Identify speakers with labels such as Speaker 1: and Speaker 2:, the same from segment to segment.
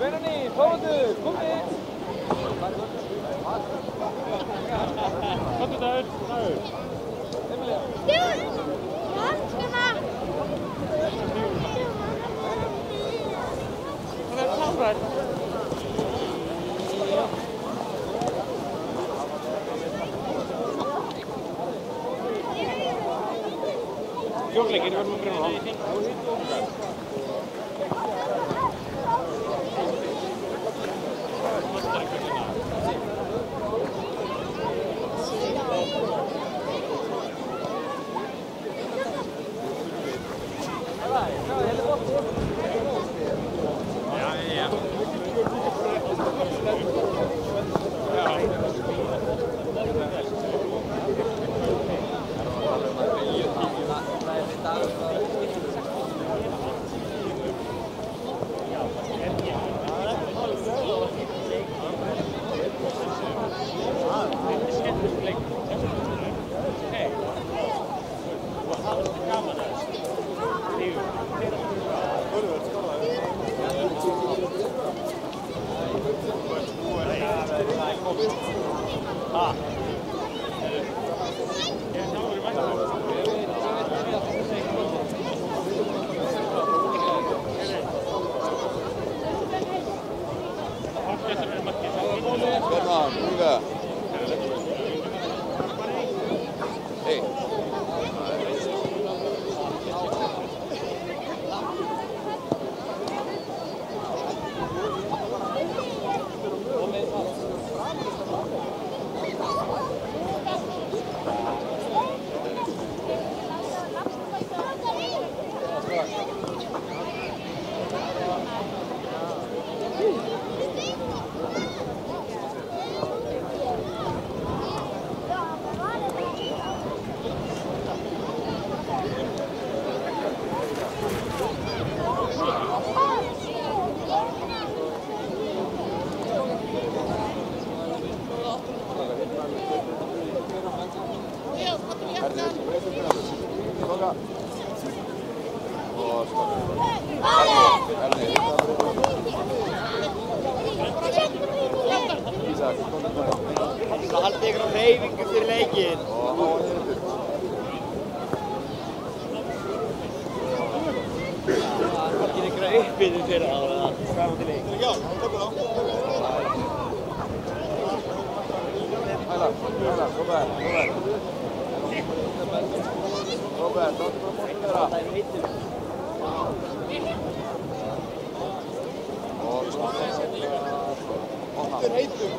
Speaker 1: Benny, Fóður, komið! Komdu Dagur. Emilia.
Speaker 2: Hanskana!
Speaker 1: Það er klárar. Jókleikir, verðum að byrja á.
Speaker 3: Það haldi ykkur á hreyfingu fyrir leikinn. Það haldi ykkur á uppbytun fyrir það fram til leik. Já, tökum þá.
Speaker 1: Hæla, Robert. Robert, don't promote
Speaker 3: Það er heitur.
Speaker 1: Það er heitur.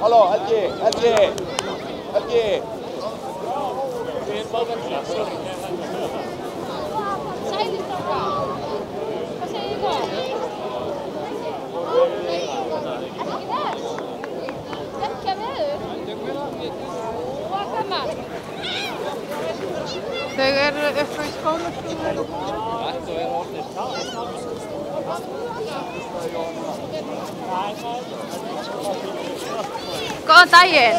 Speaker 1: Halló, Helgi!
Speaker 2: Sælir strákar. Hvað segir þið það? Ekki þess? Ekki að veður? Hvað kannan?
Speaker 4: Þau eru upp í skólastofu.
Speaker 1: Þetta er orðið.
Speaker 4: Góðan daginn.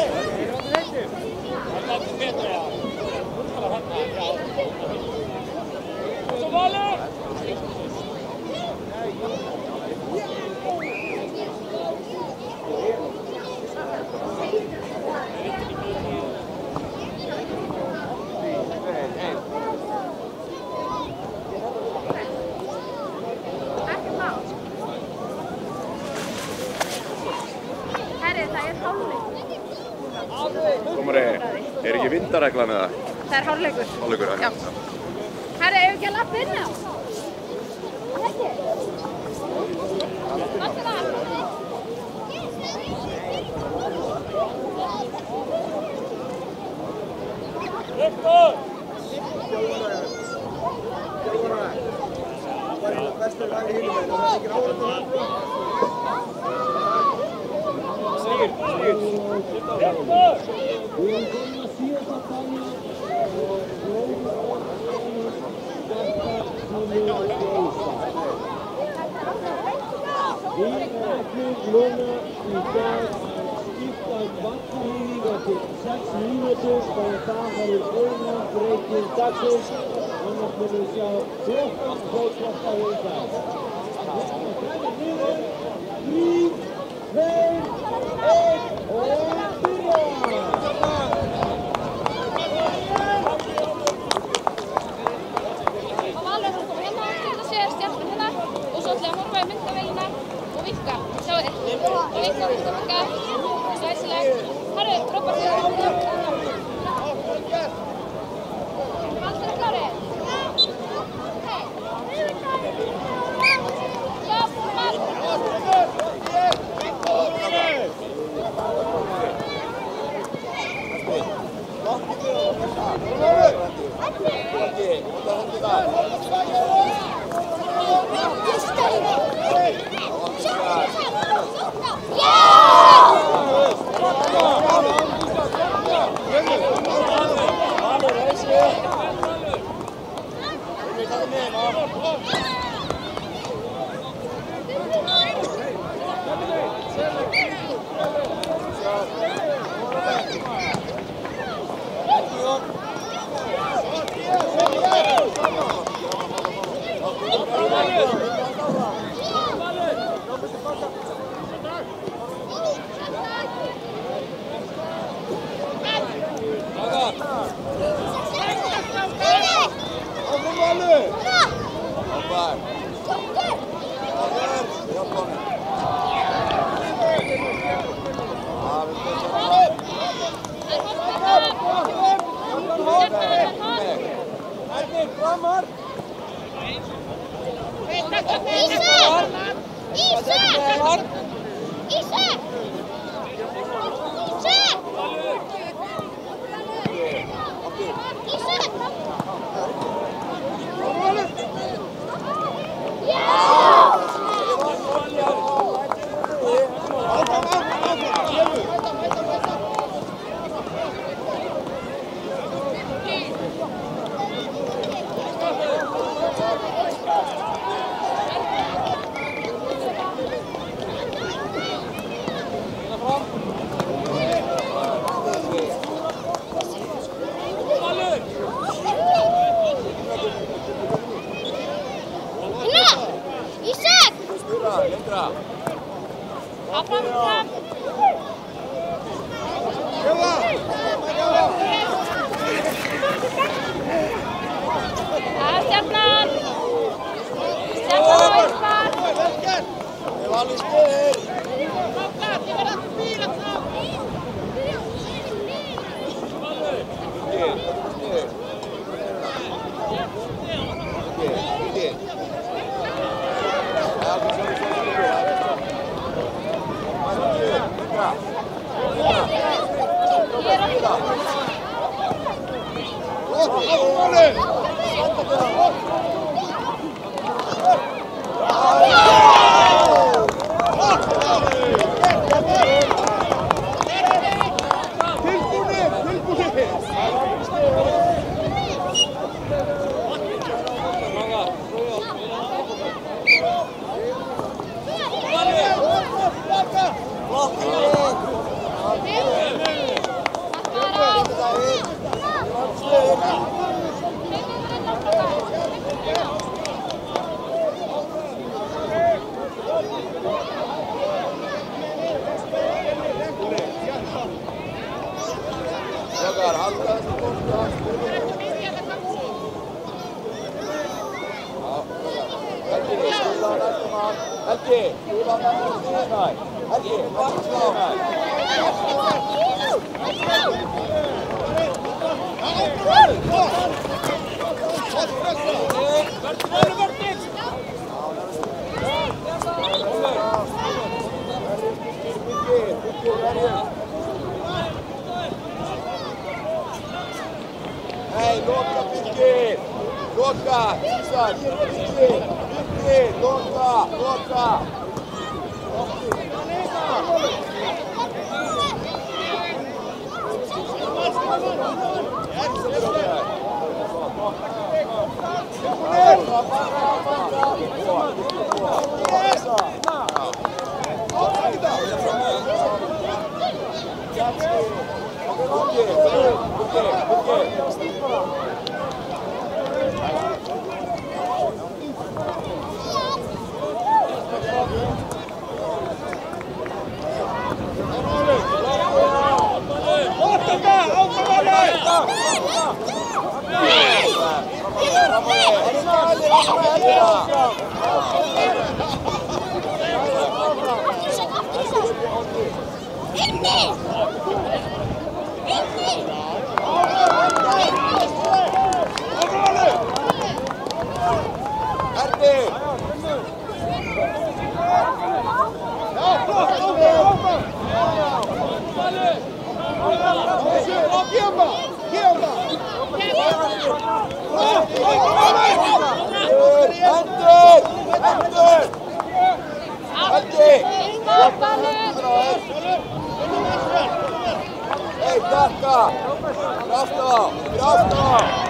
Speaker 1: Dómari, ekki vindareglan eða?
Speaker 2: Það hálfleikur.
Speaker 1: Hálfleikur,
Speaker 2: já. Herri, ef ekki að lappa inn á? Ekki? Allt það? Bora!
Speaker 1: Strákar, halda þessu bolta. Helgi, spila hann eftir mann. Helgi, spila hann eftir stíðinæ. Helgi, eftir stíðinæ. Hei, loka Birgir! Loka! Ísa, hér er Birgir! Birgir, loka! Loka! Hei, takka! Krafta! Krafta!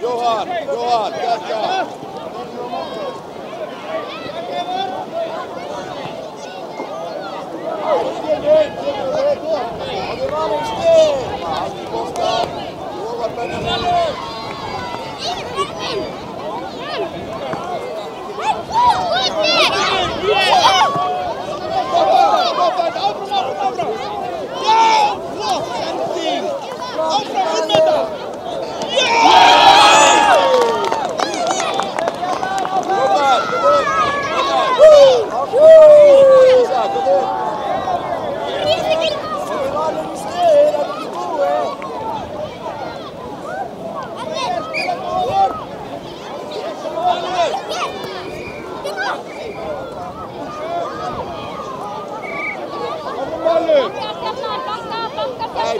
Speaker 1: Johan, kärkää!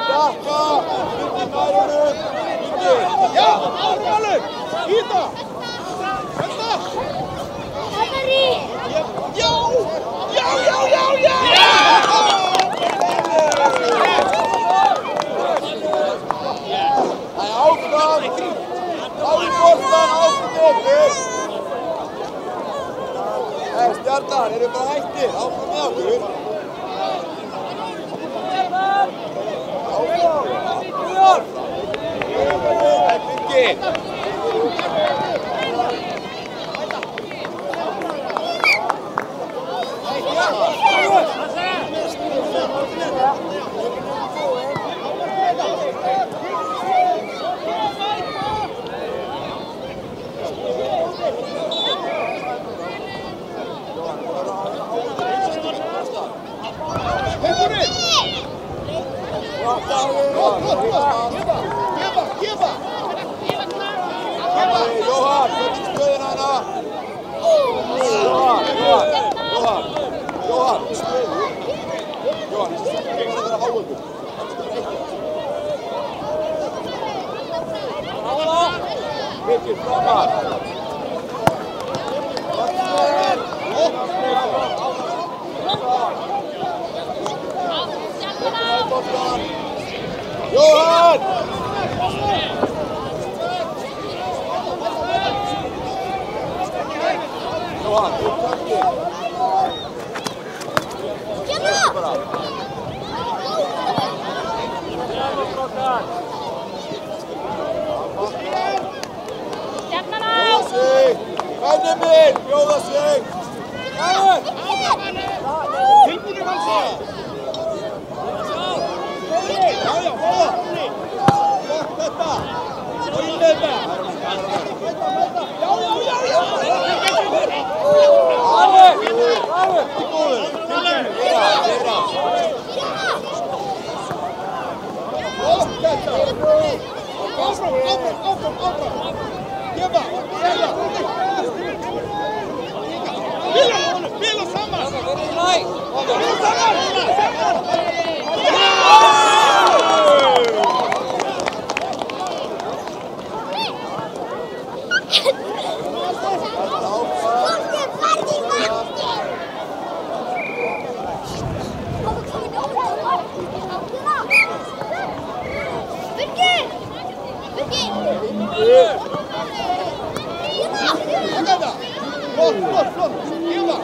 Speaker 1: takka! Birgir nær honum! Birgir! Já! Valur! Íta! Þetta!
Speaker 2: Henri!
Speaker 1: Já! Já! Já! Já! Já! Það er áfram! Á í boltan! Áfram ykkur! Stjarnan, eru bara hættir? Áfram með okkur! Jóhann, hvernig stöðin hana? Jóhann, stöðu. Jóhann, þessi stöðu er að vera háöfum. Birgir, framar. Jóhann! Jóhann, þú takkir. Bara.
Speaker 2: Stjarnan á!
Speaker 1: Bjóða sig! Benjamin, bjóða sig! Tilbúinir Valsa! Já, góða! Gott þetta! Og inn með þetta! Já! Alveg! Í góður! Þeirra! Gott þetta! Áfram! Gefa! Spila saman! Spila saman! Flott! Gefa!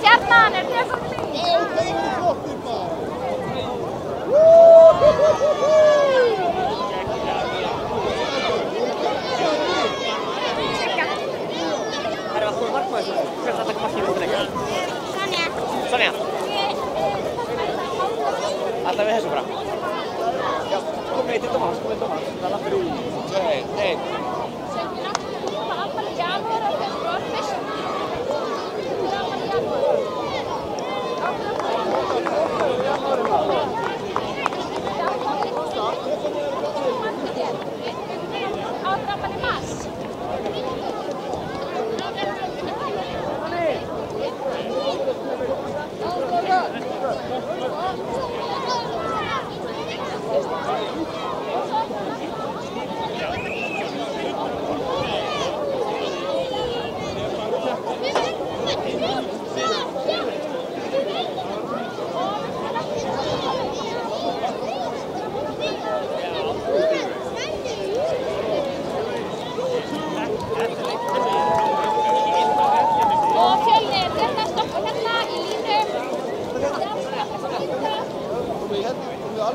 Speaker 2: Stjarnan, er þið komið í?
Speaker 1: Já, þeir eru flottir maður!
Speaker 3: Það er alltaf markmaður. Hver er þetta markið út leika? Sonja. Alltaf við þessu bara. Já, komið til Tómas. Það er alltaf í. Nei.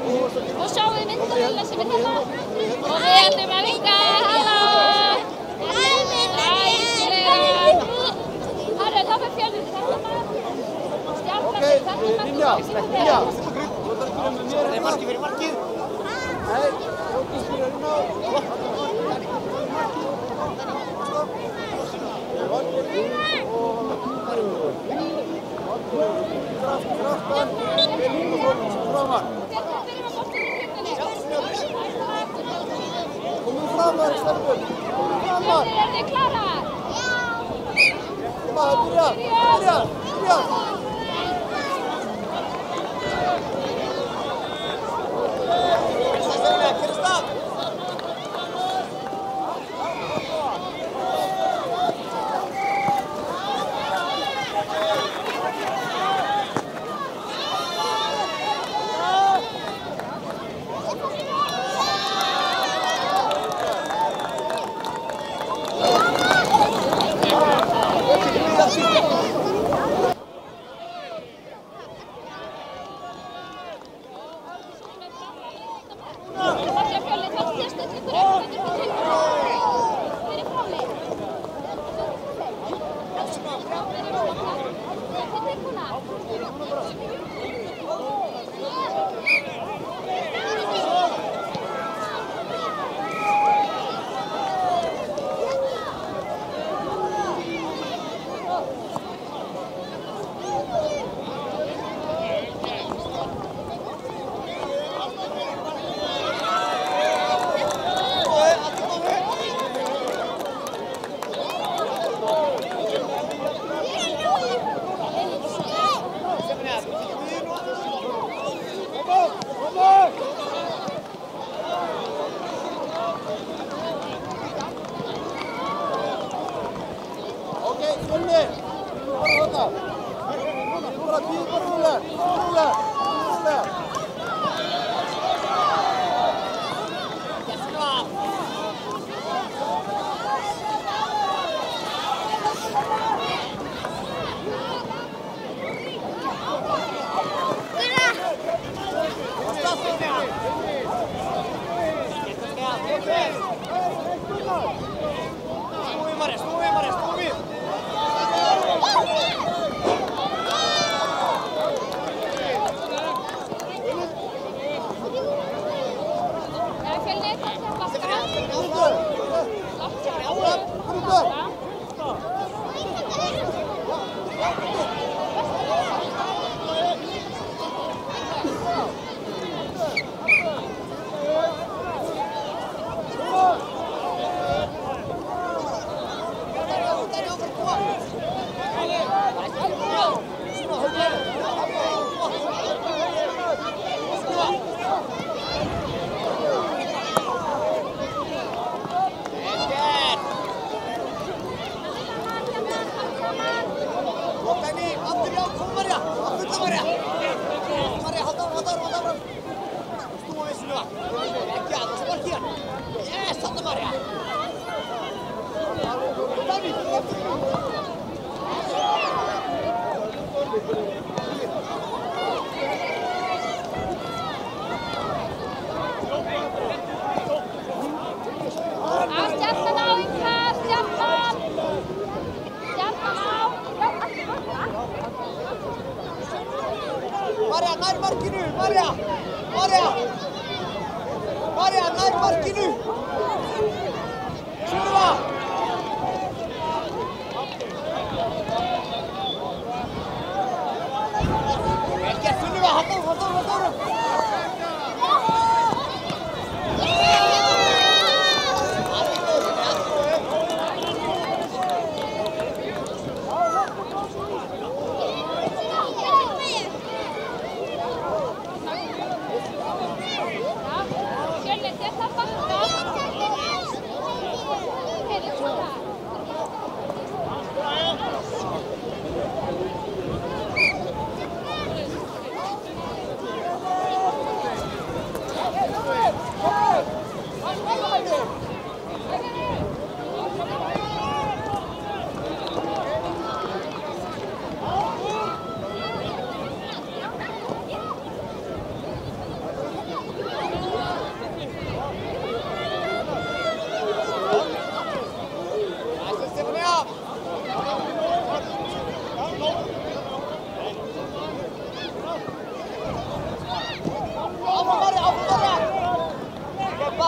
Speaker 2: Og sjáum við myndavélar sem hérna. Og við ætlum að vinka. Halló! Æslega! Herru, þá fyrir Fjölnir þetta maður. Stjarnan fyrir þetta maður.
Speaker 1: Brynja!
Speaker 3: Það er markið fyrir markið.
Speaker 1: Nei, Jókis fyrir að vinna. Kraftan, Elín og framar. Komum framar, stelpur. Framar.
Speaker 2: Fjölnir, eru þið klarar?
Speaker 1: Byrja.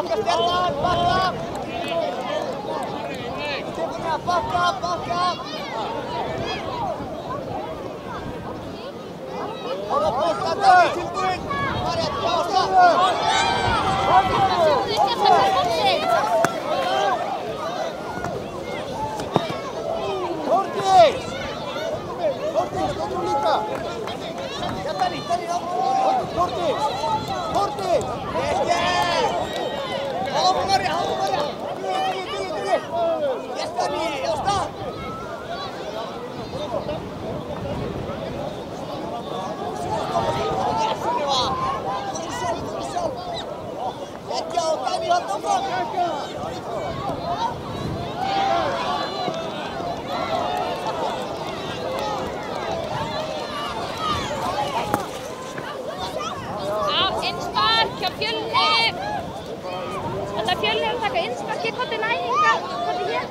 Speaker 3: Okkar stjarnan, bakka! Stefania, bakka! Hóra boltan, Dani tilbúinn! Marja, jásta! Þórdís, komdu líka! Já, Dani, Þórdís! Haldur Marja! Yes, Dani, jásta! Geggja og Dani, halda áfram!
Speaker 2: Innspark hjá Fjölni. Þetta Fjölni að taka innspark í koti næringar. Koti hér.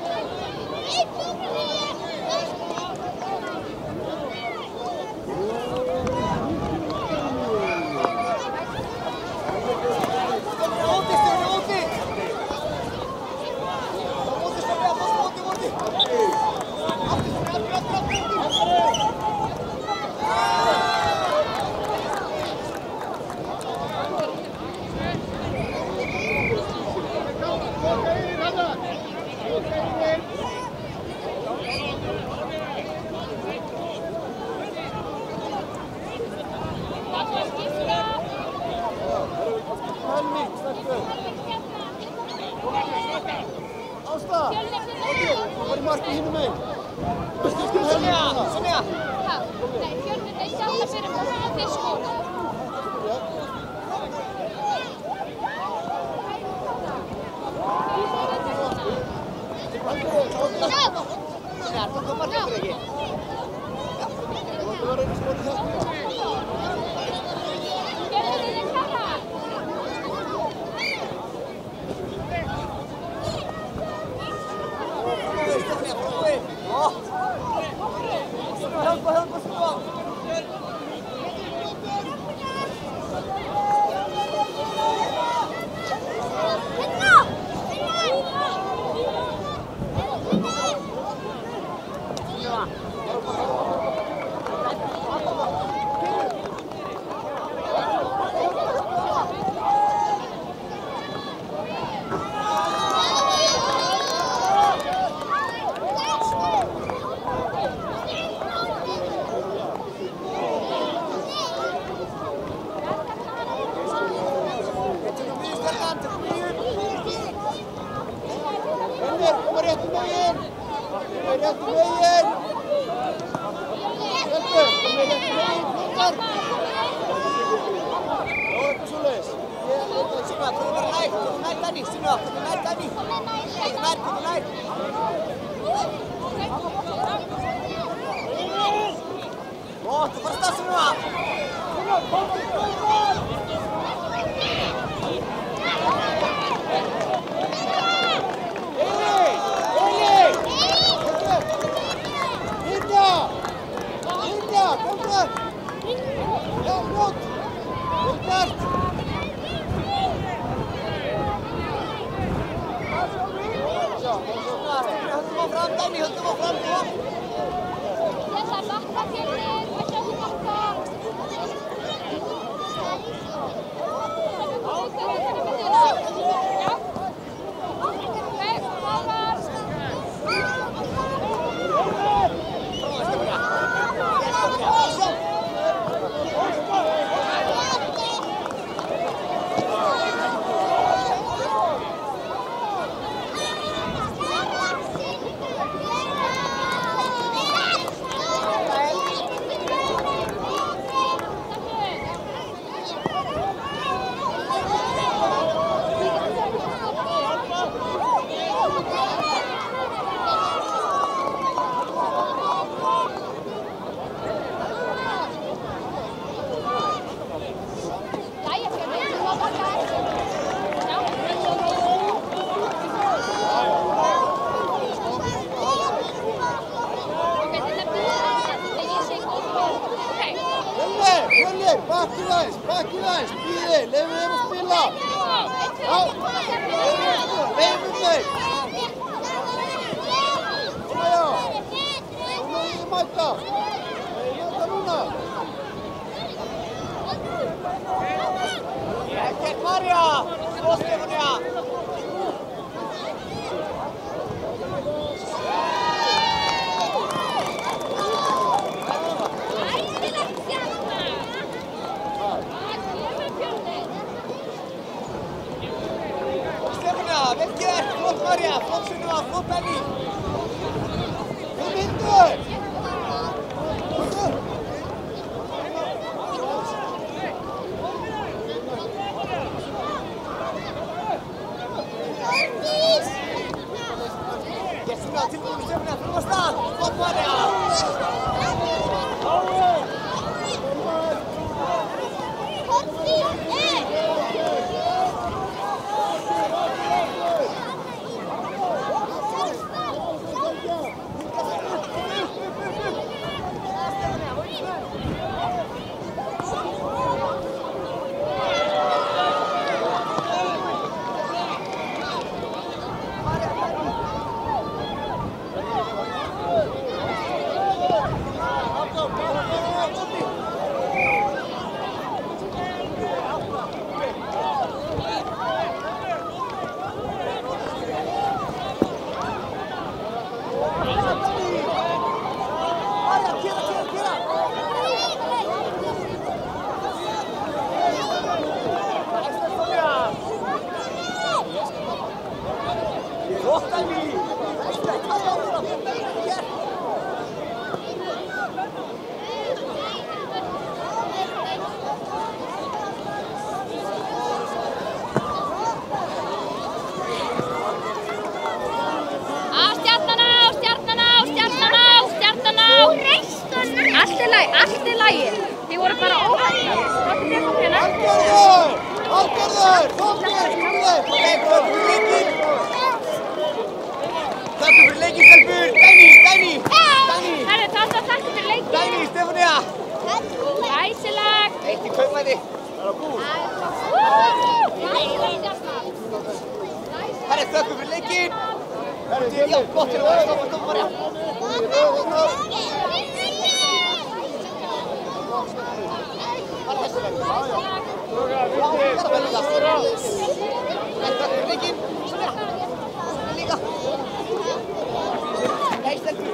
Speaker 3: Sonja!
Speaker 2: Nei, Fjölni, þeir sjá það fyrir hvað það er skóla.
Speaker 3: Sonja, þú komar hlutur ekki?
Speaker 2: Fjölni, þeir sjá það.
Speaker 3: Stefania, prófið! Hjálpa, snúa!
Speaker 1: Bakki aðeins, býði, leyfum þeim að spila! Veitum þau! Koma já! Núna við mæta! Mæta núna!
Speaker 3: Ekkert Marja! Svo Stefanía! Stefanía, vel gert! Flott Marja! Flott Sunniva! Flott Benny!
Speaker 1: Við myndur!
Speaker 3: Stefanía, tilbúin Stefanía! Fyrir á stað! Flott Marja!
Speaker 2: Allt í lagi. Þið voru bara óhættir.
Speaker 1: Hallgerður! Þorgeir, komið!
Speaker 3: Takk fyrir leikinn! Takk fyrir leikinn, stelpur! Dæni!
Speaker 2: Herru, takk fyrir leikinn.
Speaker 3: Dæni, Stefanía!
Speaker 2: Glæsilegt.
Speaker 3: Eitt í kaupmæti. Herri, takk fyrir leikinn! Já, gott til að vera stofn Marja. Takk fyrir leikinn! Líka! Hei, stelpur!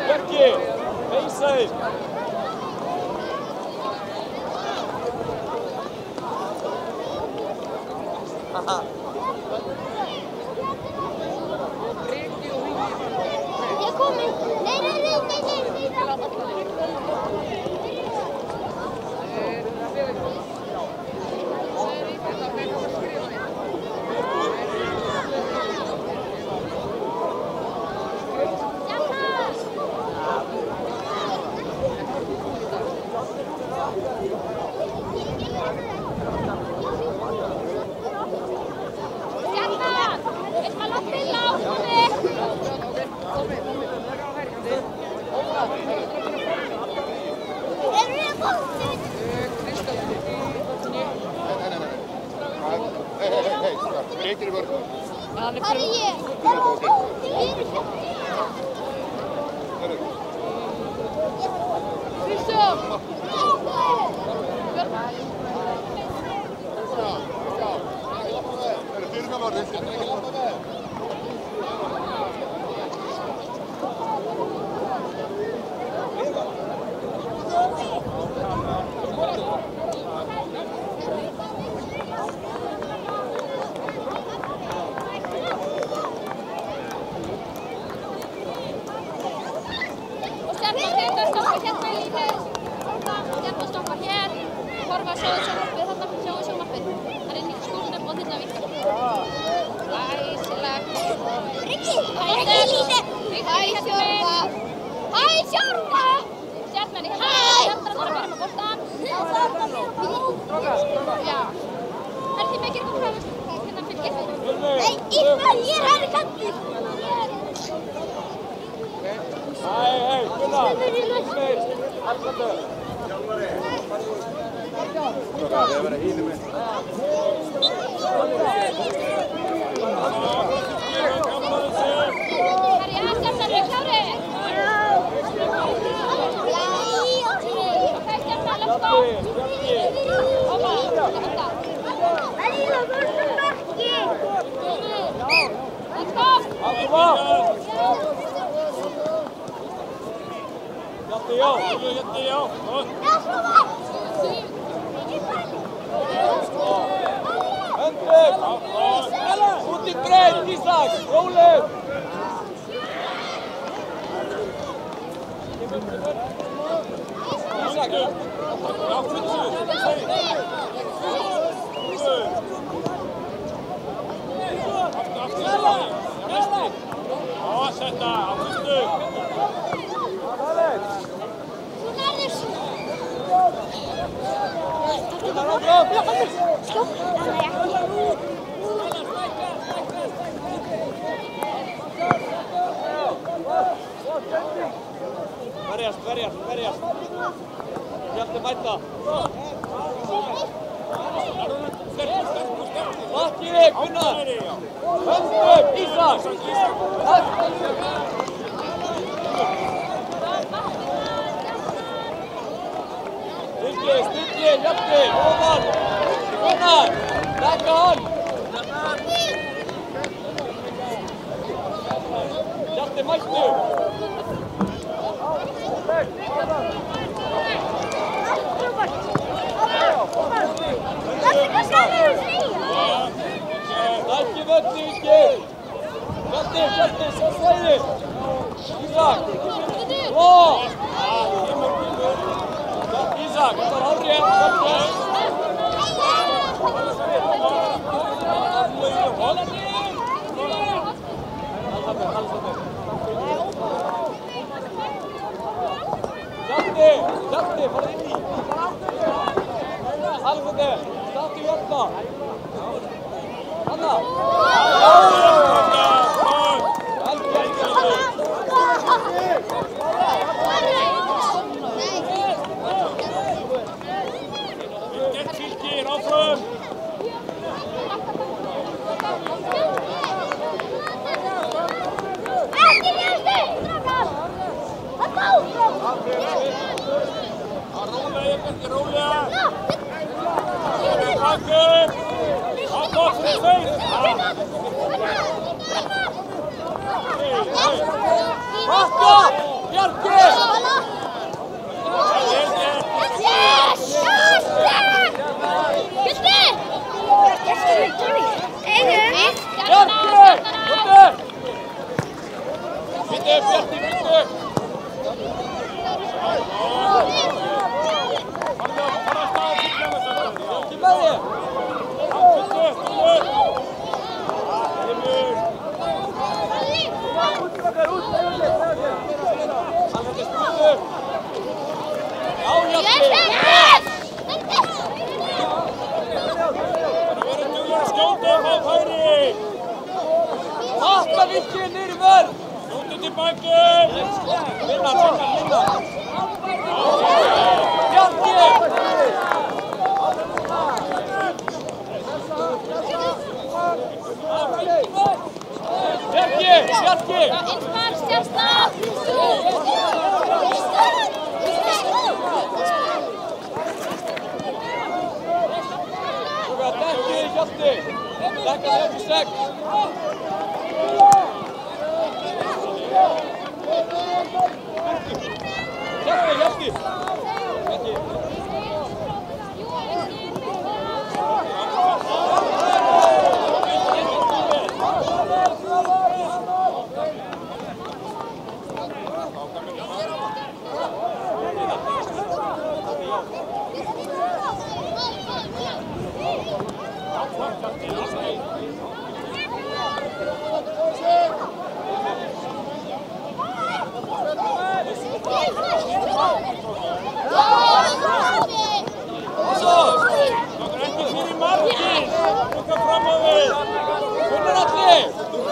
Speaker 1: Bjarki! Heilsa þig!
Speaker 2: Ég er komin. Nei.
Speaker 1: Reykir í vörðum.
Speaker 2: Hvað er ég? Kristján! Horfa að sjóðu sjónvarpið, þarna sjóðu sjónvarpið. Það er inn í skúrnum og þarna vikar. Ég er hægri kanti.
Speaker 1: Hei, Gunnar. Alexander. Það er að vera hínum með.
Speaker 2: Herri, Stjarnan er klári. Ok, Stjarnan, let's go. Koma, þetta. Let's go.
Speaker 1: Hjalti, já. Hendrik. Út í breið, Ísak. Rólið. Ísak. Já, setta, aftur. Alex. Verjast. Hjalti mæta. Bakki, Gunnar. Höndum, Ísak. Stilli, Hjalti, ofan. Gunnar, taka hann. Hjalti mættu. Ekki vöndi, Ingi. Hjalti, svo svæði. Ísak. Ó. Ísak, það er hárið. Hjalti, farið inn í. Alexander, startu Hjalta. Hanna. Gunnar Atli!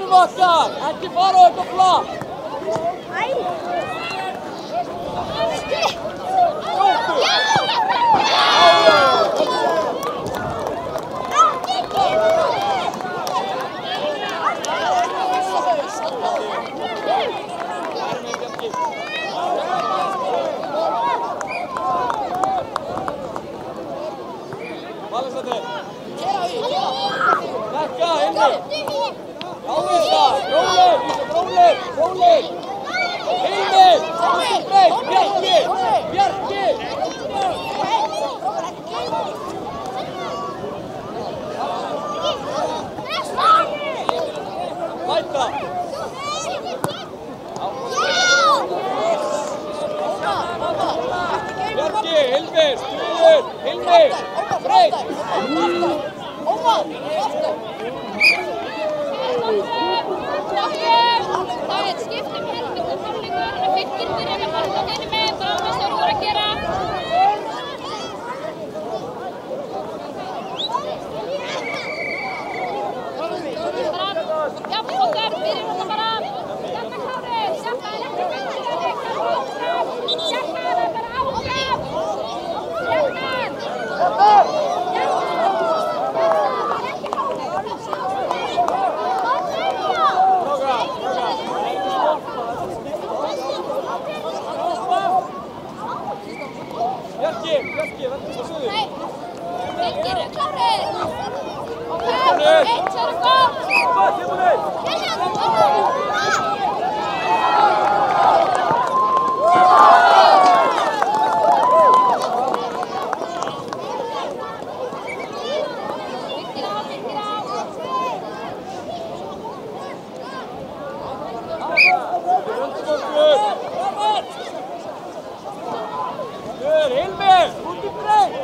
Speaker 1: Bíðum okkar, ekki fara upp á flott.
Speaker 3: Valsandi.
Speaker 1: Dekka, inni. Jáðið það, róleg, róleg, róleg. Heimir, aftur breytt, Bjarki, Bjarki. Læta. Bjarki, Hilmir, Stuður, Hilmir, breytt.
Speaker 2: Það er skiptum heldur og hálfleikur en Fylkir byrjar að fara hinum megin, Dómas voru að gera. Jafnfóttar, byrjum þetta bara. Þetta Kári, Sjaka er ekki byrjað, Sjaka er bara áfram.
Speaker 1: Bjarki, verður svo suður.
Speaker 2: Fylkir er klárir. Eitt, svo er það gott.
Speaker 1: Hilmir, út í breytt.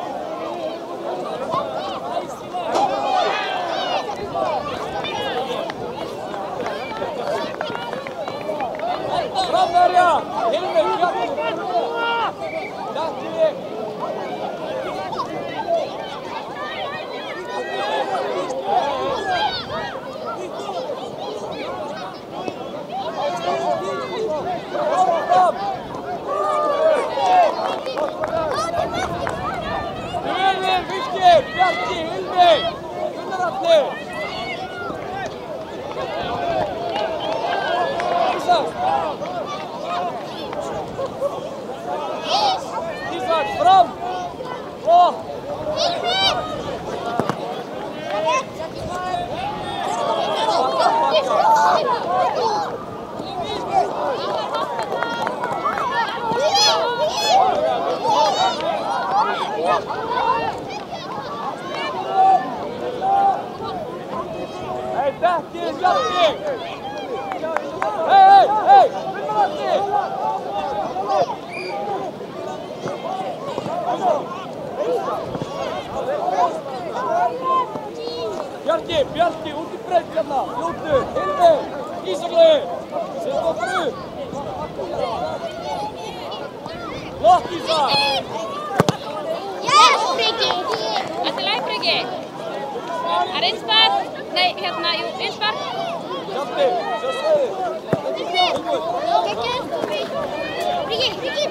Speaker 1: Framverja, Hilmir, Bjarki. Bjarki. Fylkir, Bjarki, Hilmir, Gunnar Atli. Ísak, fram. Flott. Hei, Bjarki, Bjarki. Hei, Gunnar Atli. Bjarki, út í breytt hérna. Ljótur, Hilmir, Ísakli. Settu okkur upp. Flott, Ísak.
Speaker 2: Yes, Breki. Þetta er læg, Breki. Það er innspark. Nei, hérna, jú, innspark.
Speaker 1: Hjalti, sjá stöðu.
Speaker 2: Breki.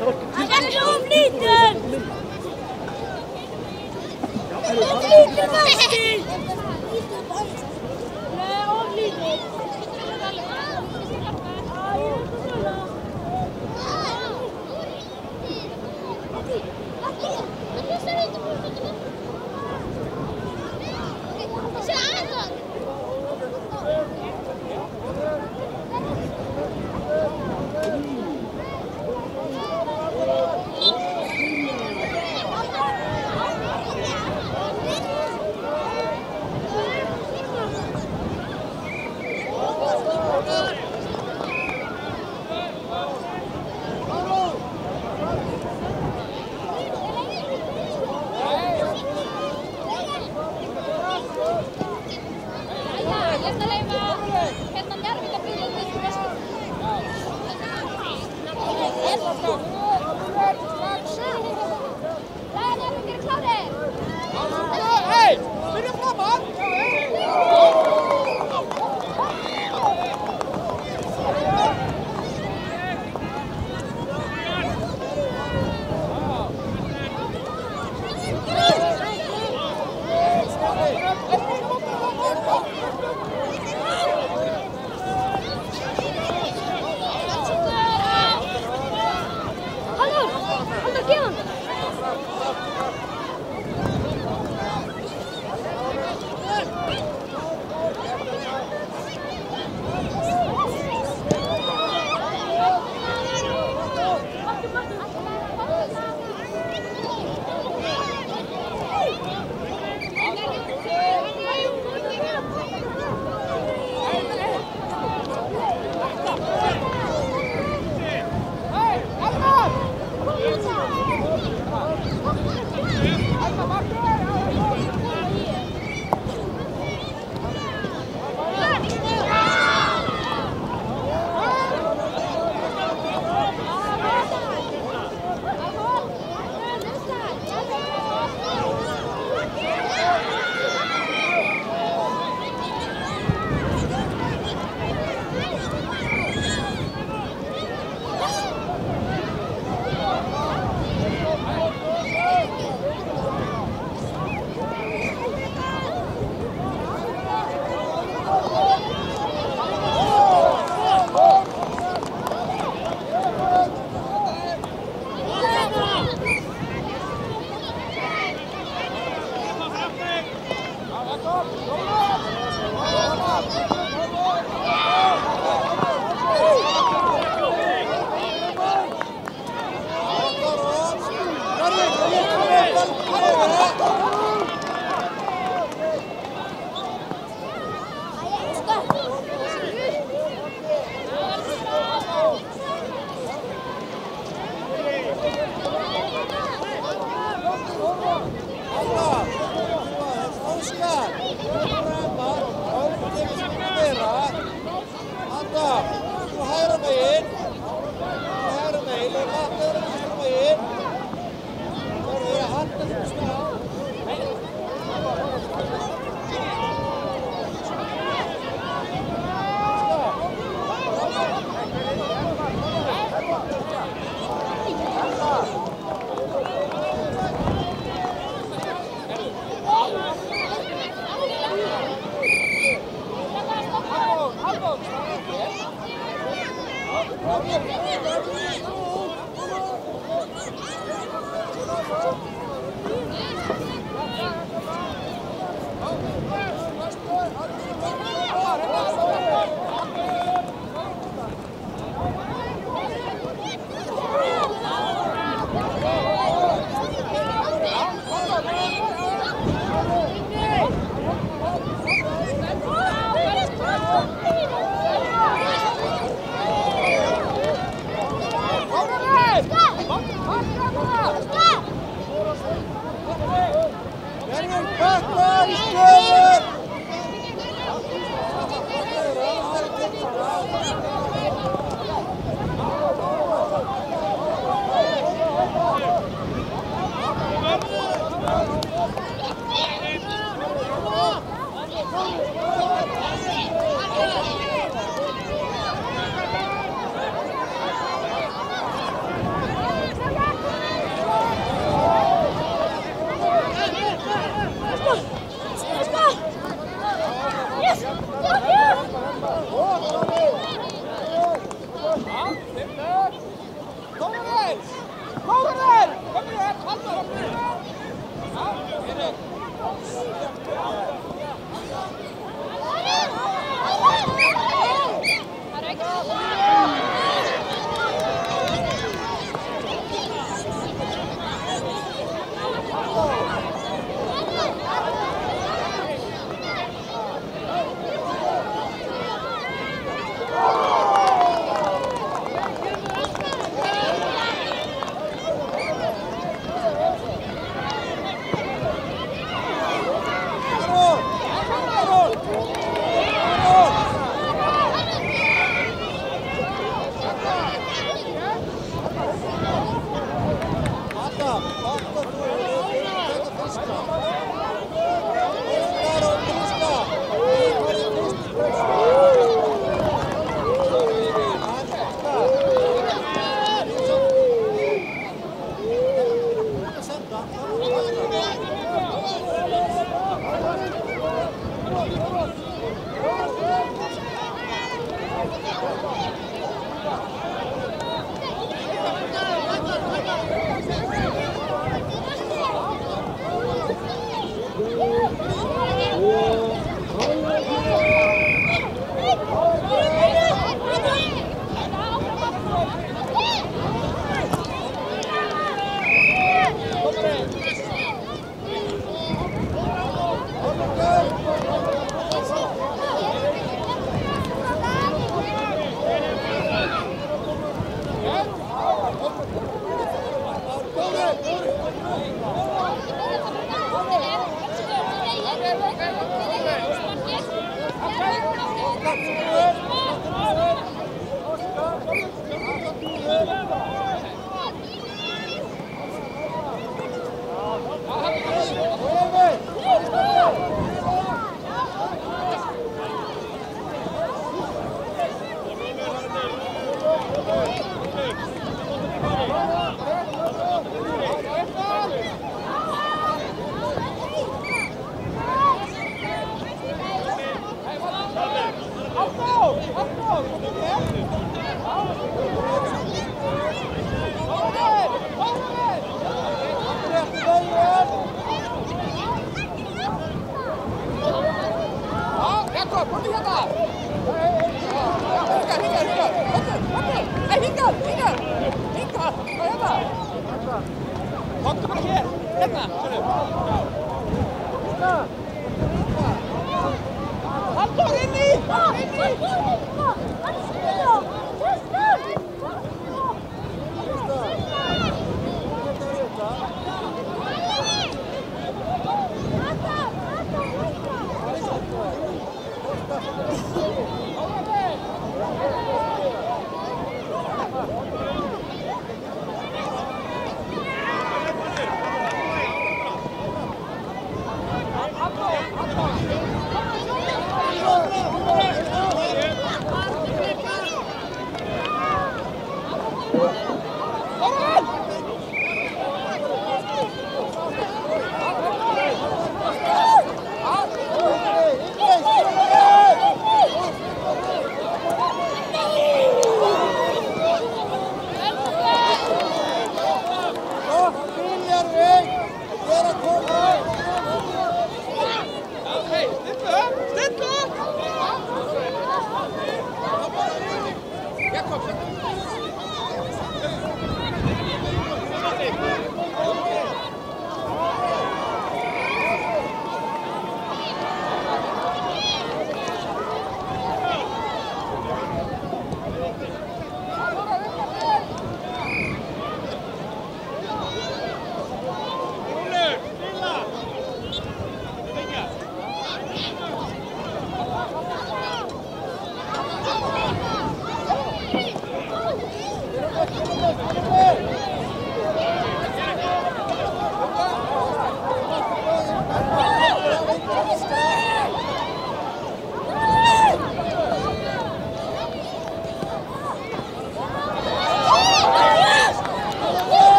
Speaker 2: Han är omliten! Omliten alltid! Nej, omliten.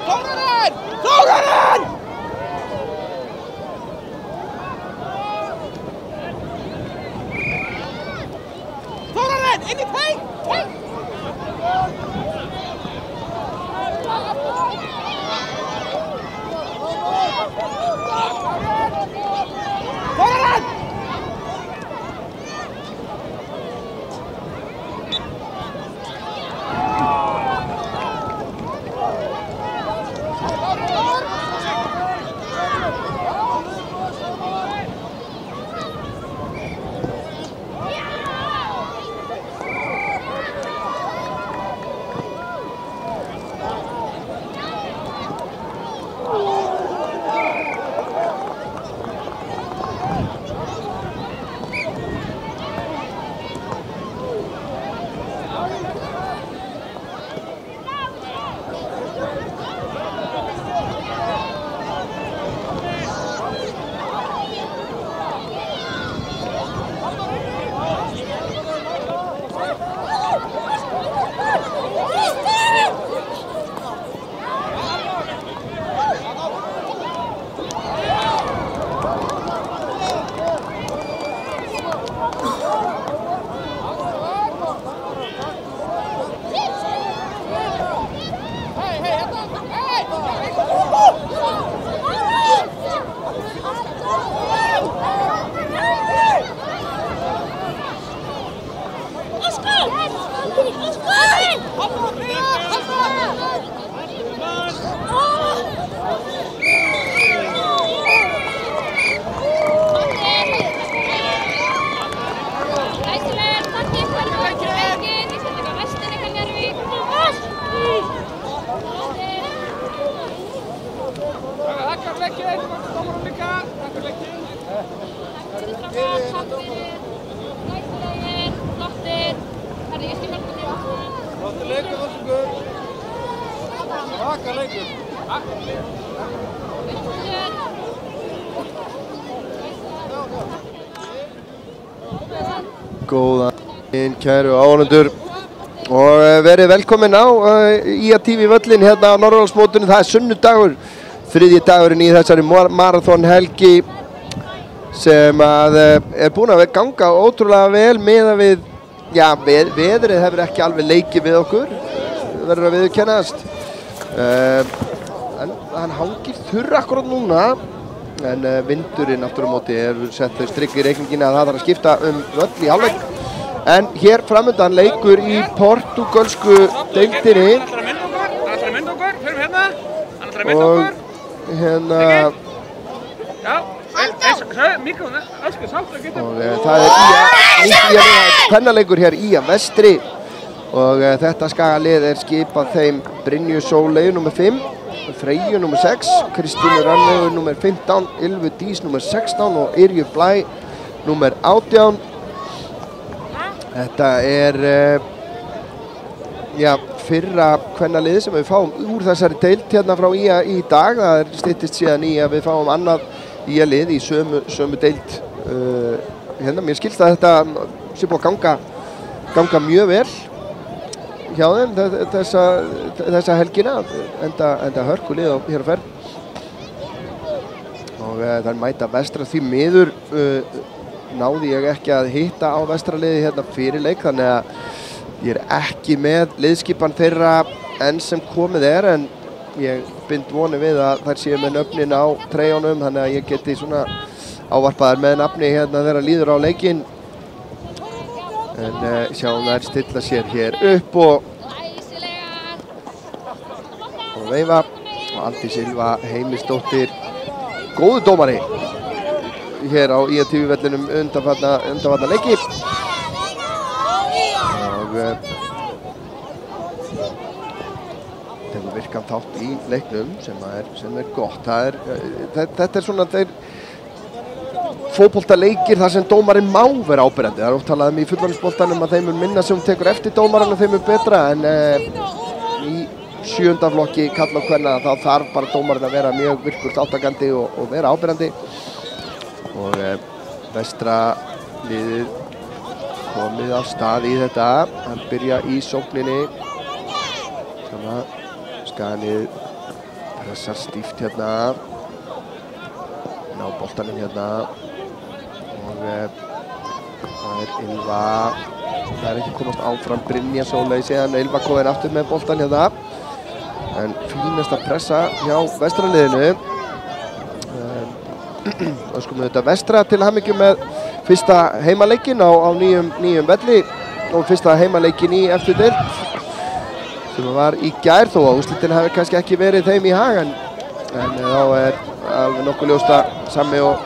Speaker 1: Þórarinn! Þórarinn, inn í teig! Þórarinn!
Speaker 5: Góðan daginn, kæru áhorfendur, og verið velkomin á IA-TV völlin hérna á Norðurlandsmótinu. Það er sunnudagur, þriðji dagurinn í þessari marathonhelgi sem er búin að ganga ótrúlega vel miðað við, já, veðrið hefur ekki alveg leikið við okkur, verður að viðurkennast. En hann hangir þurr akkurat núna, en vindurinn aftur á móti sett þau strikk í reikningina að það þarf að skipta völl í hálfleik. En hér framundan leikur í portúgölsku deildinni.
Speaker 3: Hann ætlar að mynda okkur, fyrir hérna. Hann ætlar að mynda
Speaker 5: Og
Speaker 3: okkur.
Speaker 5: hérna...
Speaker 3: Já, Míkó, ösku, sátt að geta.
Speaker 5: Og það er kvennaleikur hér í að vestri. Og þetta skagalið skipað þeim Brynju Sóleyju nr. 5, Freyju nr. 6, Kristínu Rannveigu nr. 15, Ylvu Dís nr. 16 og Yrju Blæ nr. 18. Þetta er fyrra kvennaliðið sem við fáum úr þessari deild hérna frá IA í dag. Það styttist síðan í að við fáum annað IA-lið í sömu deild hérna. Mér skilst að þetta sé búið að ganga mjög vel hjá þeim þessa helgina, enda hörkulið hér á ferð. Og það er mæta vestra, því miður náði ég ekki að hitta á vestraliði hérna fyrir leik, þannig að ég er ekki með liðskipan þeirra enn sem komið er, en ég bind voni við að þær séu með nöfnin á treyjunum, þannig að ég geti svona ávarpaðar með nafni hérna þeirra líður á leikinn. En sjáum þær stilla sér hér upp og veifa, og Aldís Ylva Heimisdóttir, góðu dómari hér á IA-TV vellinum undanfarna leiki. Og tekur virkan þátt í leiknum sem er gott. Þetta er svona þeir fótboltaleikir þar sem dómarinn má vera áberandi. Það er oft talað í fullorðinsboltanum að þeim minna sem tekur eftir dómarinn og þeim betra, en í 7. flokki kalla og kvenna þá þarf bara dómarinn að vera mjög virkur þáttakandi og vera áberandi. Og vestra liðið komið á stað í þetta. Hann byrja í sókninni. Skaganið pressar stíft hérna. Ná boltanum hérna. Og það Ylva. Það ekki komast áfram. Brynja Sóley síðan. Ylva komin aftur með boltan hérna. En fínasta pressa hjá Vestraliðinu. Og skum við þetta Vestra til hamingju með fyrsta heimaleikinn á nýjum velli og fyrsta heimaleikinn í eftir deild sem var í gær þó að úrslitin hafi kannski ekki verið þeim í hag en þá alveg nokkuð ljóst að Sammi og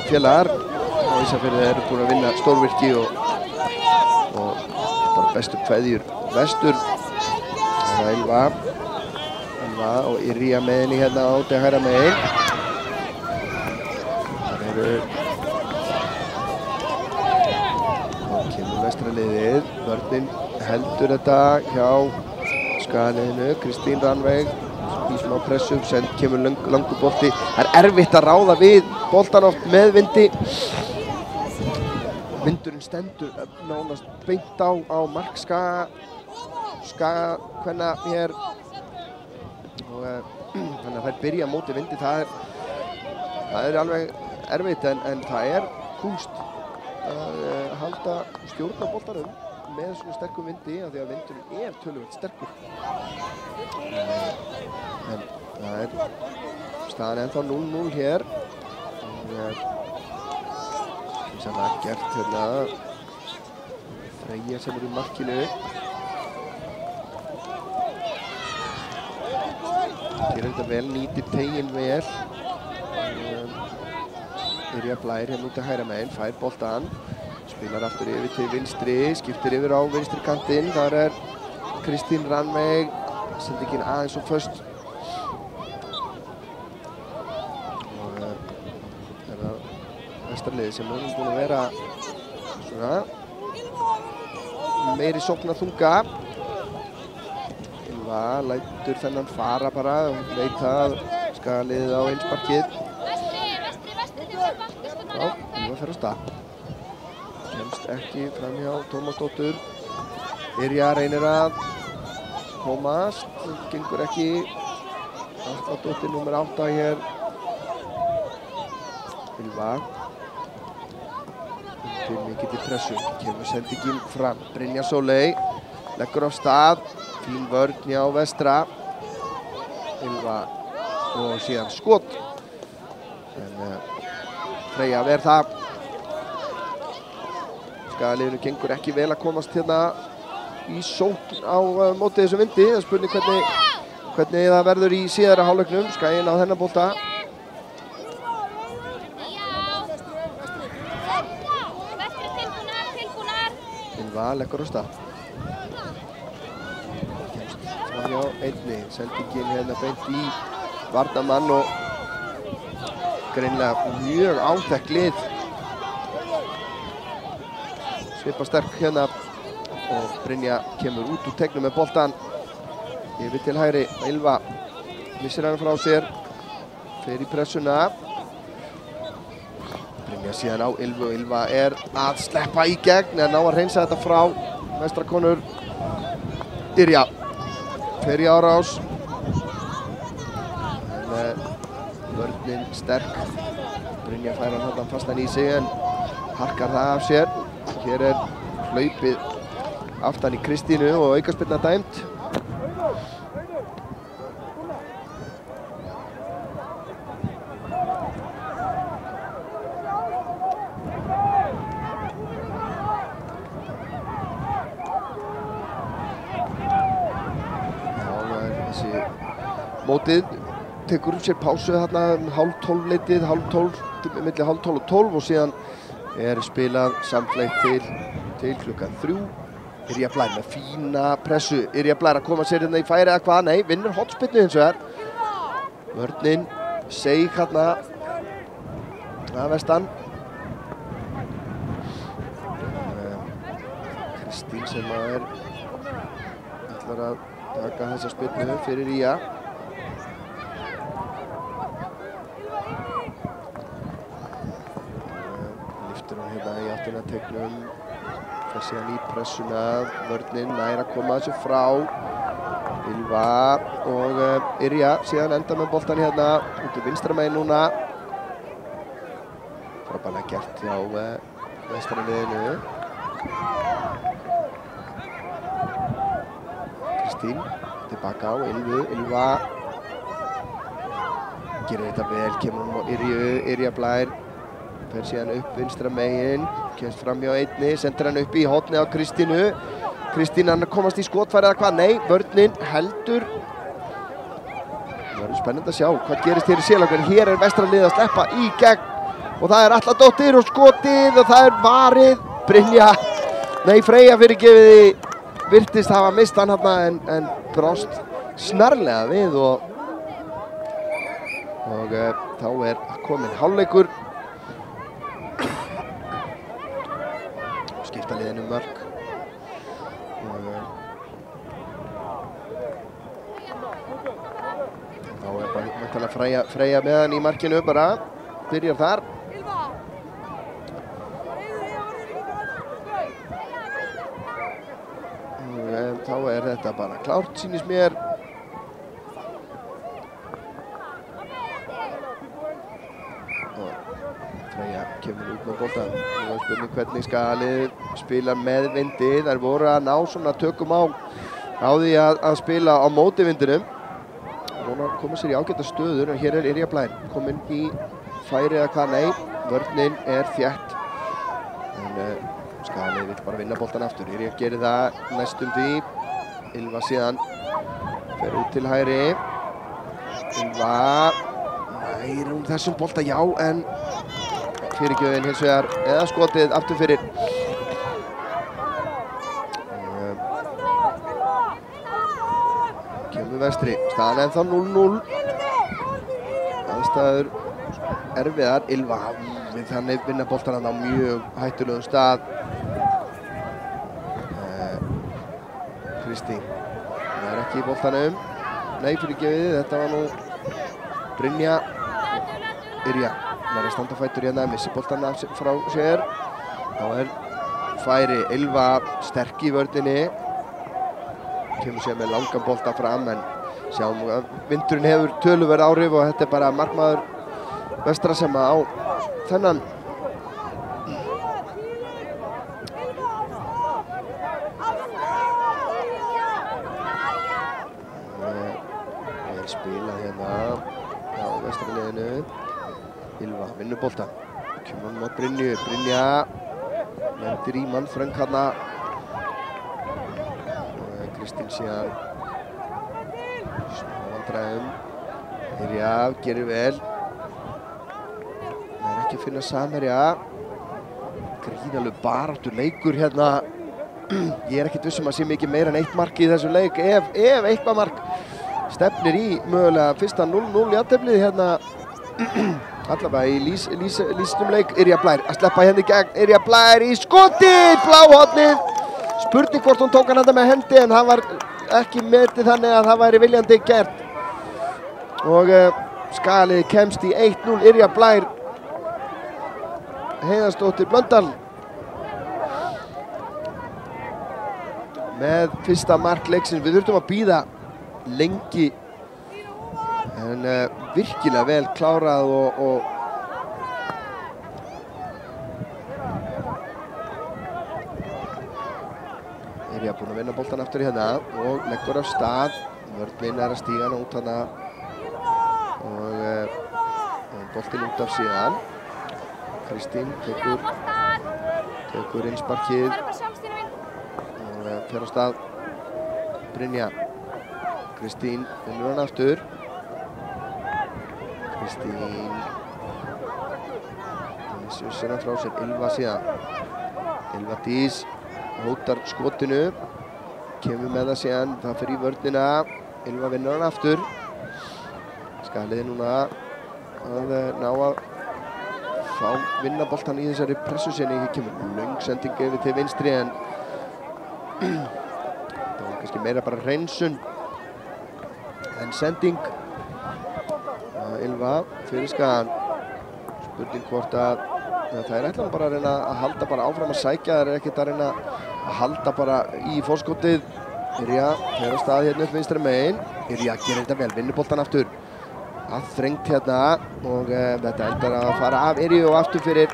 Speaker 5: félagar á Ísafirði eru búin að vinna stórvirki og bara bestu kveðjur vestur. Það er Ylva og Yrja með henni hérna á til hægra megin. Þá kemur Vestraliðið, vörnin heldur þetta hjá Skagaliðinu, Kristín Rannveig í smá pressu, send kemur langur bolti. Það er erfitt að ráða við boltan oft með vindi. Vindurinn stendur nánast beint á mark Skagakvenna hér og þannig að þær byrja á móti vindi. Það er alveg erfitt en það er kúnst að halda stjórna boltanum með svona sterkum vindi af því að vindurinn töluvert sterkur. En það er staðan ennþá 0-0 hér. Sem það er gert hérna. Freyja sem í markinu. Gerir þetta vel, nýtir teginn vel. Yrja Blær hérna út að hægra megin, fær boltan, spilar aftur yfir til vinstri, skiptir yfir á vinstri kantinn. Þar er Kristín Rannveig, sendingin aðeins og föst. Og er það Vestraliðið sem er búin að vera svona meiri sóknarþunga. Ylva lætur þennan fara bara og veit að Skagaliðið á einsparkið. Já, Ylva fer á stað. Kemst ekki fram hjá Tómasdóttur. Yrja reynir að komast, gengur ekki. Atladóttir númer 8 hér. Ylva. Undir mikilli pressu. Kemur sendingin fram. Brynja Sóley. Leggur á stað. Fín vörn hjá Vestra. Ylva. Og síðan skot. En Freyja verð það. Skagaliðinu gengur ekki vel að komast hérna í sókn á móti þessu vindi. Það er spurning hvernig það verður í síðara hálfleiknum. Skaginn á þennan bolta. Ylva leggur á stað. Kemst fram hjá einni. Sendingin hérna beint í varnarmann og greinilega mjög áþekk lið. Svipa sterk hérna og Brynja kemur út úr tegnum með boltan. Yfir til hægri. Ylva missir hann frá sér. Fer í pressuna. Brynja síðan á Ylvu. Ylva er að sleppa í gegn en ná að hreinsa þetta frá. Vestrakonur. Yrja fer í árás. Vörnin sterk. Brynja fær hann þarna fastan í sig en harkar það af sér. Hér er hlaupið aftan í Kristínu og aukaspyrna dæmd. Já, það er þessi mótið. Tekur sér pásu þarna hálf 12 leitið, milli hálf 12 og 12 og síðan er spilað samfleytt til klukkan 3. Yrja Blær með fína pressu. Yrja Blær að koma sér hérna í færi eða hvað? Nei, vinnur hotspinnu hins vegar. Vörnin seig hérna að vestan. Kristín sem ætlar að taka þessa spinnu fyrir Ía. Hérna í áttina tegnum, fer síðan í pressuna, vörnin nær að koma þessu frá. Ylva og Yrja síðan enda með boltan hérna út í vinstra megin núna. Frábærlega gert hjá vestra liðinu. Kristín tilbaka á Ylva gerir þetta vel, kemur hún á Yrja Blær, fer síðan upp vinstra megin, kemst fram hjá einni, sendir hann upp í hornið á Kristínu. Kristín hann komast í skotfæri eða hvað? Nei, vörnin heldur. Það verður spennandi að sjá hvað gerist hér í Selárvirkjun. Hér vestra liðið að sleppa í gegn og það Atladóttir og skotið og það varið. Brynja, nei Freyja fyrirgefiði, virtist hafa mist hann hérna en brást snarlega við og þá kominn hálfleikur. Skipta liðinu mörk. Þá bara mættilega Freyja með hann í markinu bara. Byrjar þar. Þá þetta bara klárt, sýnist mér. Freyja kemur út með boltan. Nú spurning hvernig skal liðið spila með vindi. Þær voru að ná svona tökum á því að spila á móti vindinum. Núna koma sér í ágæta stöður og hér Yrja Blær kominn í færi eða hvað? Nei, vörnin þétt. En Skagaliðið vill bara vinna boltan aftur. Yrja gerir það næstum því. Ylva síðan fer út til hægri. Ylva nær hún þessum bolta, já, en fyrirgjöfin hins vegar eða skotið aftur fyrir. Kemur vestri, staðan ennþá 0-0. Aðstæður erfiðar. Ylva við þannig vinna boltan á mjög hættulegum stað. Kristín, það ekki í boltanum. Nei, fyrirgefið, þetta var nú Brynja. Yrja, það að standa fætur hérna, missi boltan frá sér. Þá færi Ylva sterk í vörninni. Kemur sér með langan bolta fram, en sjáum að vindurinn hefur töluverð áhrif og þetta bara markmaður vestra sem á þennan. Spila hérna á vestra liðinu. Ylva vinnur boltan. Kemur hann á Brynju. Brynja lendir í mannþröng hérna. Kristín síðan smá vandræðum. Yrja gerir vel. Það ekki að finna samherja. Gríðarlegur baráttu leikur hérna. Ég ekkert viss að sé mikið meira en eitt mark í þessu leik. Ef eitthvað mark stefnir í mögulega fyrsta 0-0 jafnteflið hérna. Allavega í lýstum leik. Yrja Blær að sleppa henni gegn. Yrja Blær í skotið, bláhornið. Spurning hvort hún tók hann þetta með hendi, en það var ekki metið þannig að það væri viljandi gert. Og Skagaliðið kemst í 1-0. Yrja Blær, Heiðarsdóttir Blöndal með fyrsta mark leiksins. Við þurftum að bíða lengi, en virkilega vel klárað og Yrja búinn að vinna boltan aftur hérna og leggur af stað. Vörnin að stíga hann út hana og boltinn út af síðan. Kristín tekur innsparkið og fer á stað. Brynja. Kristín vinnur hann aftur. Kristín sér hann frá sér. Ylva síðan. Ylva Dís hótar skotinu. Kemur með það síðan. Það fer í vörnina. Ylva vinnur hann aftur. Skagaliðið núna að ná að vinna boltan í þessari pressu sinni. Hér kemur löng sending yfir til vinstri, en það var kannski meira bara hreinsun en sending. Ylva fyrir Skagan. Spurning hvort að það ætla bara að reyna að halda bara áfram að sækja. Það ekkert að reyna að halda bara í forskotið Yrja fer á stað hérna upp vinstra megin. Yrja gerir þetta vel, vinnur boltan aftur. Aðþrengt hérna og þetta endar að fara af Yrju og aftur fyrir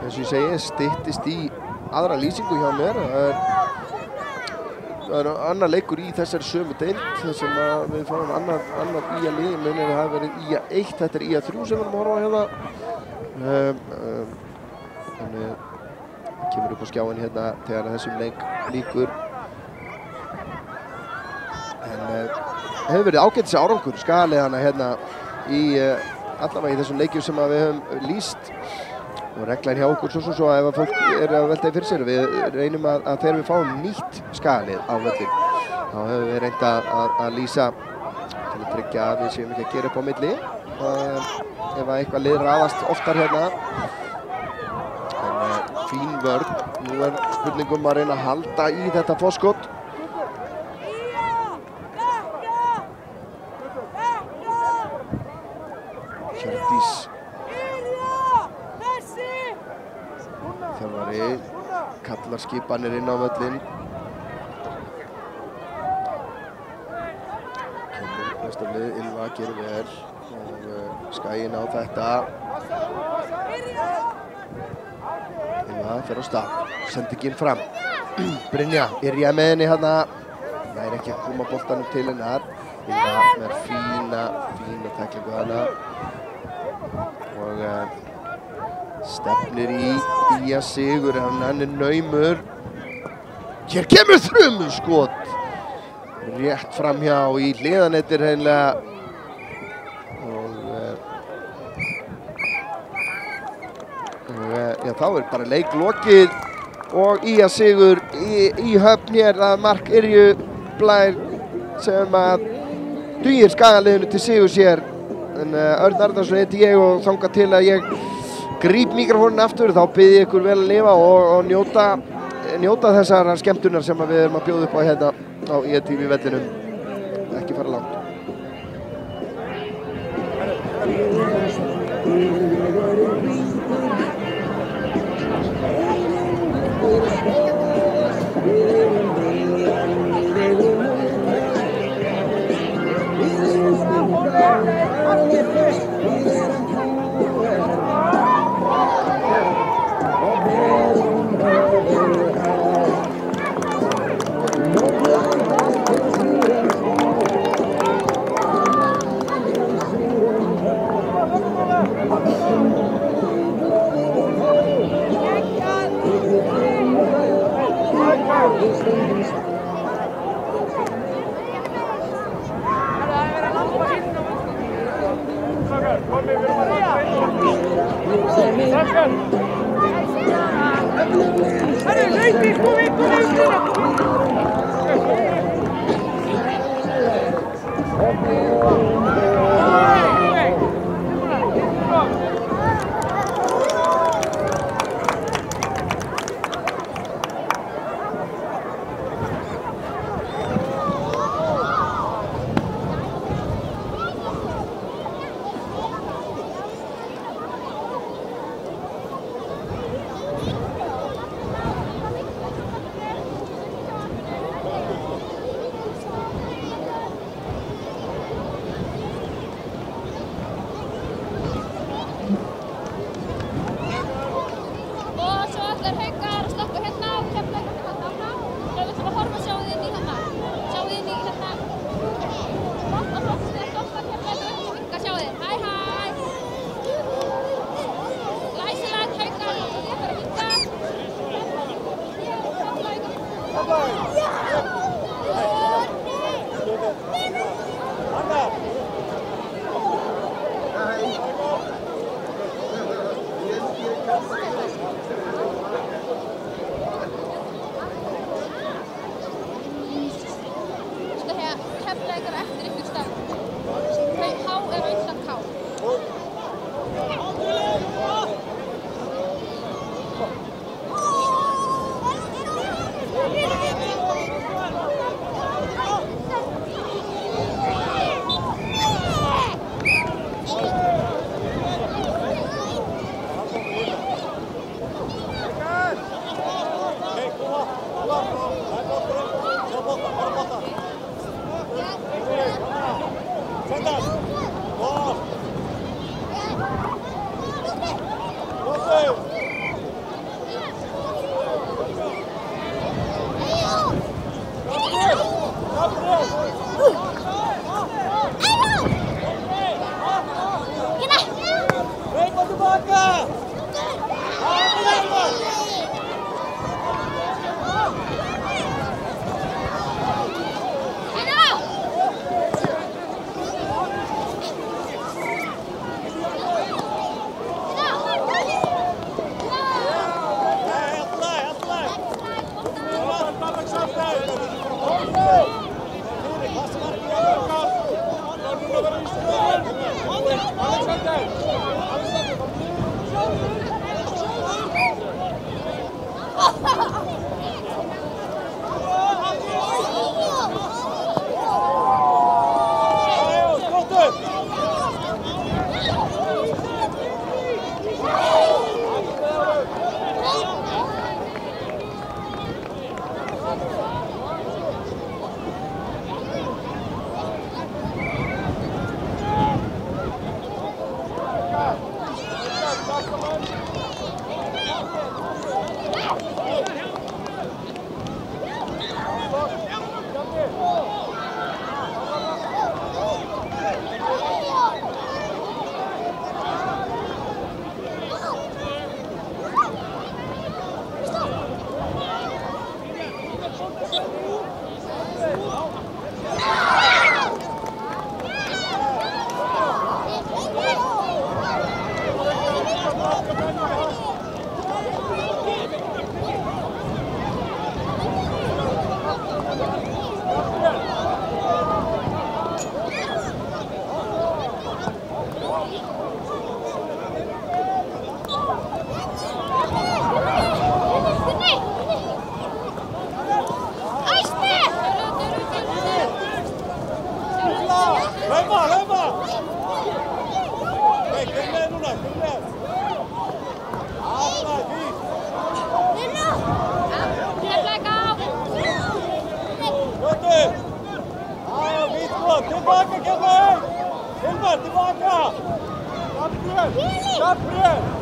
Speaker 5: eins og ég segi, styttist í aðra lýsingu hjá mér. Það er annar leikur í þessari sömu deild þar sem við fáum annar IA lið. Ég meina það hafi verið IA 1, þetta er IA 3 sem við erum að horfa hérna. Þannig kemur upp á skjáin hérna þegar þessum leik lýkur. En hefur verið ágætis árangur skaliðana hérna í allavega í þessum leikjum sem við höfum lýst. Og reglan hjá okkur svo að ef fólk er að velta fyrir sér, við reynum að þegar við fáum nýtt skalið á völlin, þá höfum við reynt að lýsa til að tryggja að við séum ekki að gera upp á milli. Ef eitthvað lið raðast oftar hérna. En fín vörn. Nú er spurningum að reyna að halda í þetta forskot. Hjördís þjálfari kallar skipanir inn á völlin. Kemur næsta lið, Ylva gerir vel og Skaginn á þetta. Ylva fer á stað, sendingin fram. Brynja, Yrja með henni hérna. Það er ekki að koma boltanum til hennar. Ylva með fína tæklingu hana. Og stefnir í IA sigur, hann er naumur. Hér kemur þrumuskot. Rétt framhjá í hliðanettir hreinlega. Og já, þá er bara leiklokið og IA sigur í höfn hér að mark Yrju Blær sem að dugir Skagaliðinu til sigurs hér. En Örn Arnarsson heiti ég og þangað til að ég gríp mikrofónin aftur, þá bið ég ykkur vel að lifa og njóta þessar skemmtunar sem við erum að bjóða upp á hérna á IATV vellinum. Ekki fara langt.
Speaker 2: Keflavík á!
Speaker 1: Göttu! Já, Víðskot, tilbaka Keflavík! Hilmar, tilbaka! Gabriel! Gabriel!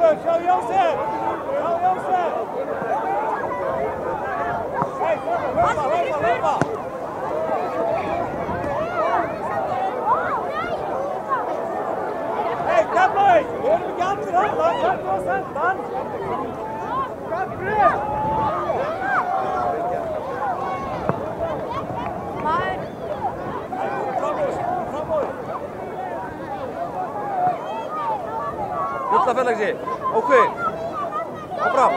Speaker 3: Sjá Jósef! Sjá Jósef! Hei, hlaupa! Hei, Keflavík! Við erum ekki allir þarna, hvernig var sendan? Gabriel!
Speaker 1: Gulla Fellexi, ákveðin, áfram.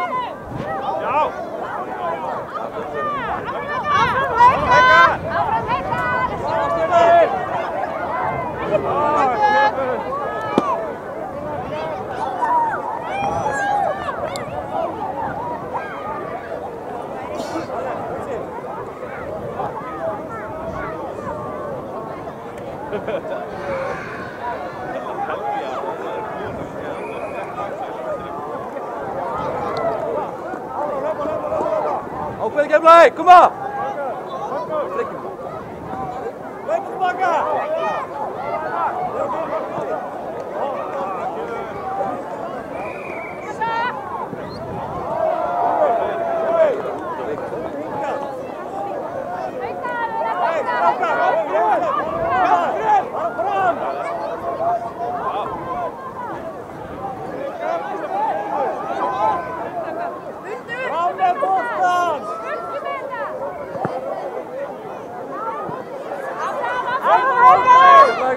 Speaker 1: Já. Ákveðin Keflavík, koma!
Speaker 3: Hlaupa tilbaka!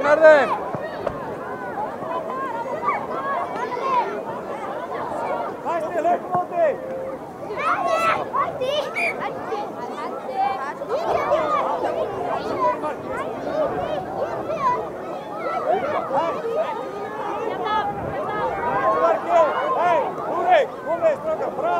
Speaker 1: Nærðum!
Speaker 3: Hætti, hlaupa móti! Hei, Rúrik, komið, strákar, frá!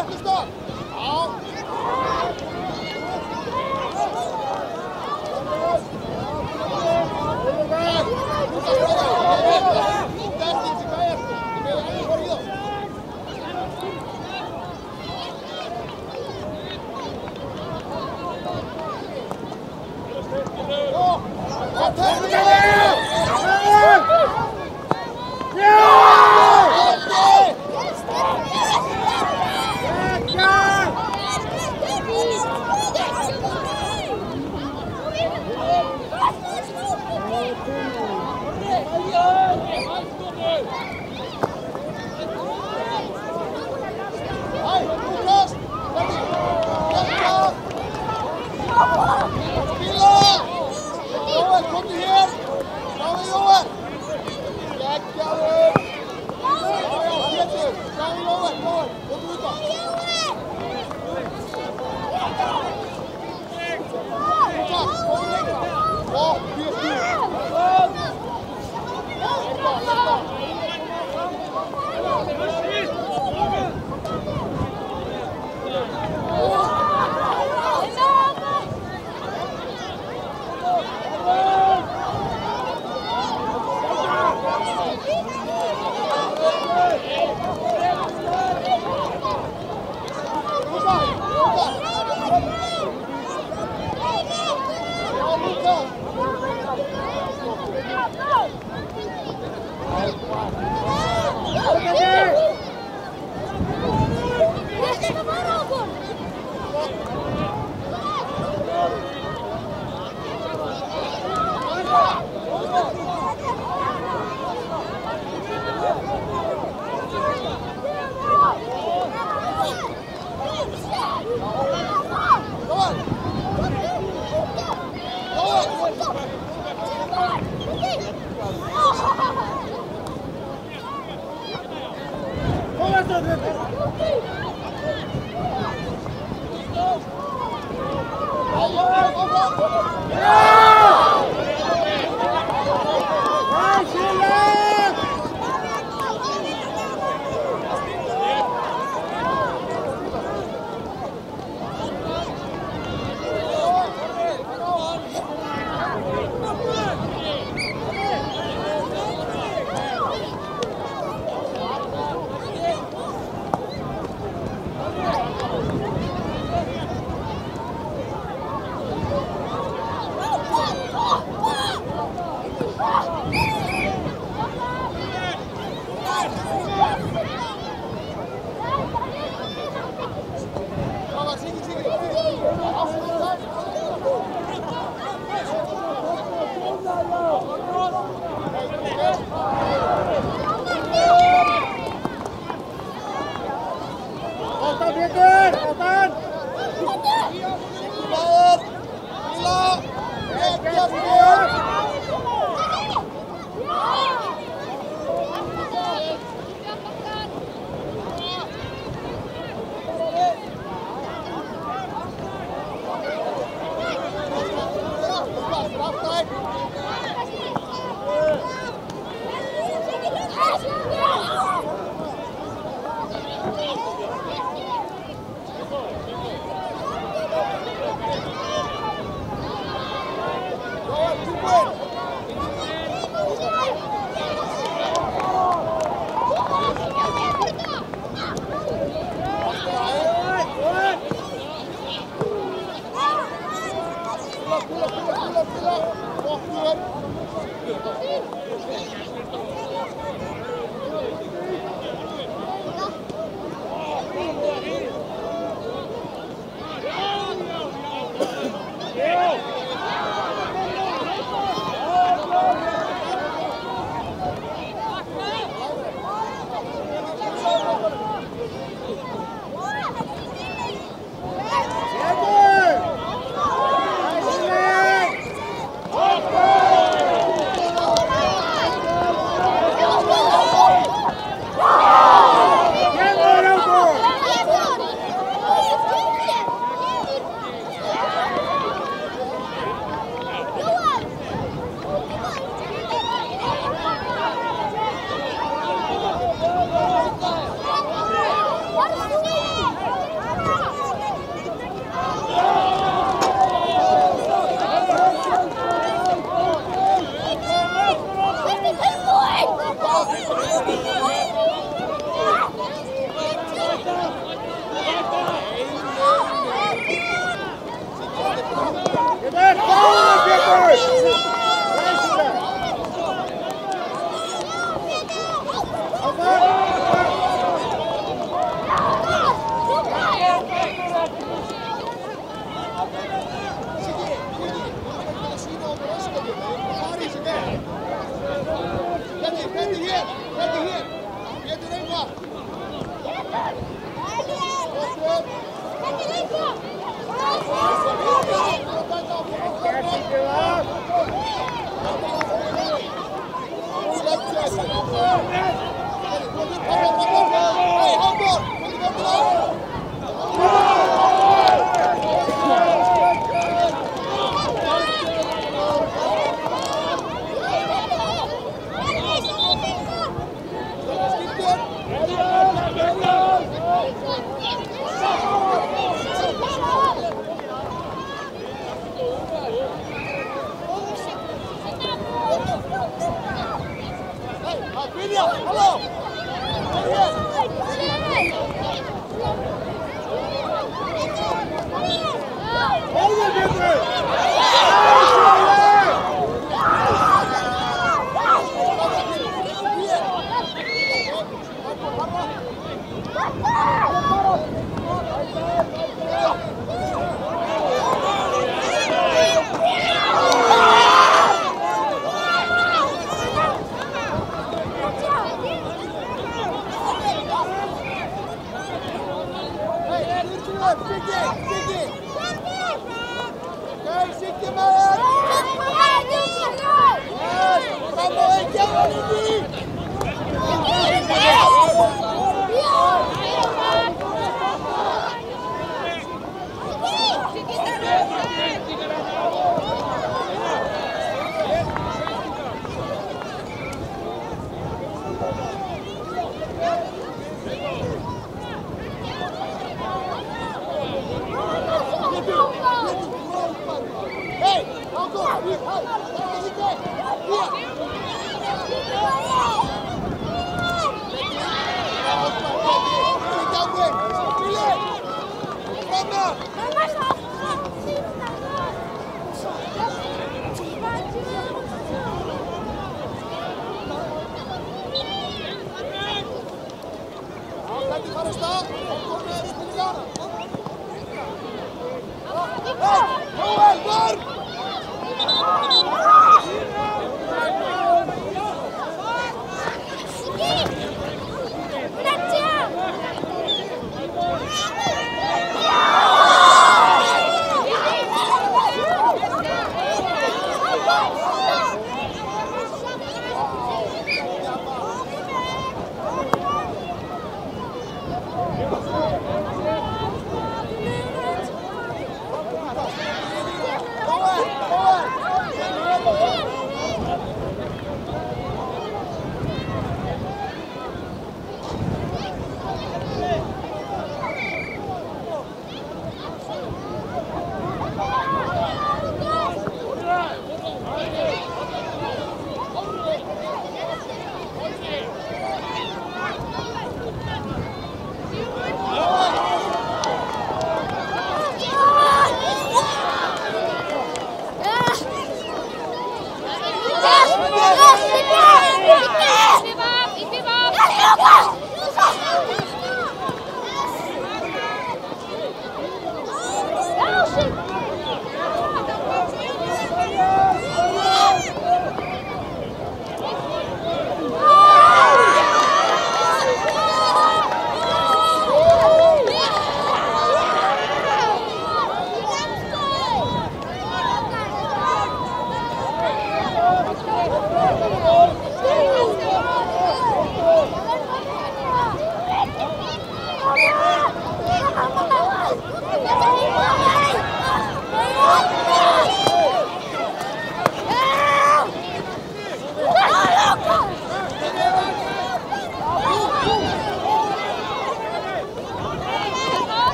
Speaker 1: réttu stað. Já.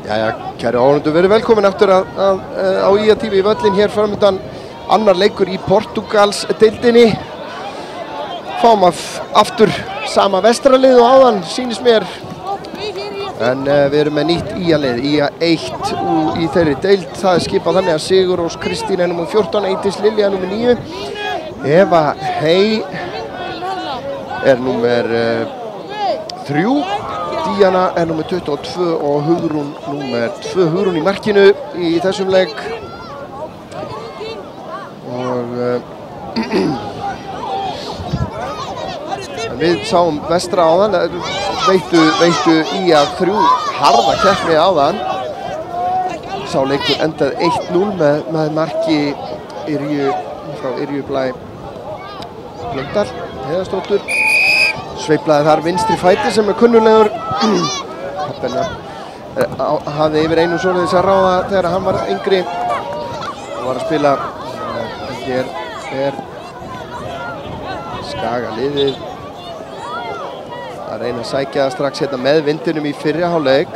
Speaker 5: Jæja, kæru áhorfendur, verið velkomin aftur á IA TV völlinn hér framöndan annar leikur í Portúgalsdeildinni. Fáum aftur sama vestralið og áðan, sýnist mér. En við erum með nýtt IA-lið, IA 1 í þeirri deild. Það er skipað þannig að Sigurrós Kristín er nr. 14, Eydís Lilja nr. 9, Eva Hey er nr. 3, Díana er nr. 22 og Hugrún nr. 2. Hugrún í markinu í þessum leik. Og við sáum vestra áðan, veittu IA 3 harða keppni áðan. Sá leikur endaði 1-0 með marki frá Yrju Blæ Blöndal, Heiðarsdóttur. Sveiflaði þar vinstri fæti sem er kunnulegur. Hafði yfir einu svoleiðis að ráða þegar hann var yngri og var að spila. Hér er Skagaliðið að reyna að sækja strax hérna með vindinum í fyrri hálfleik.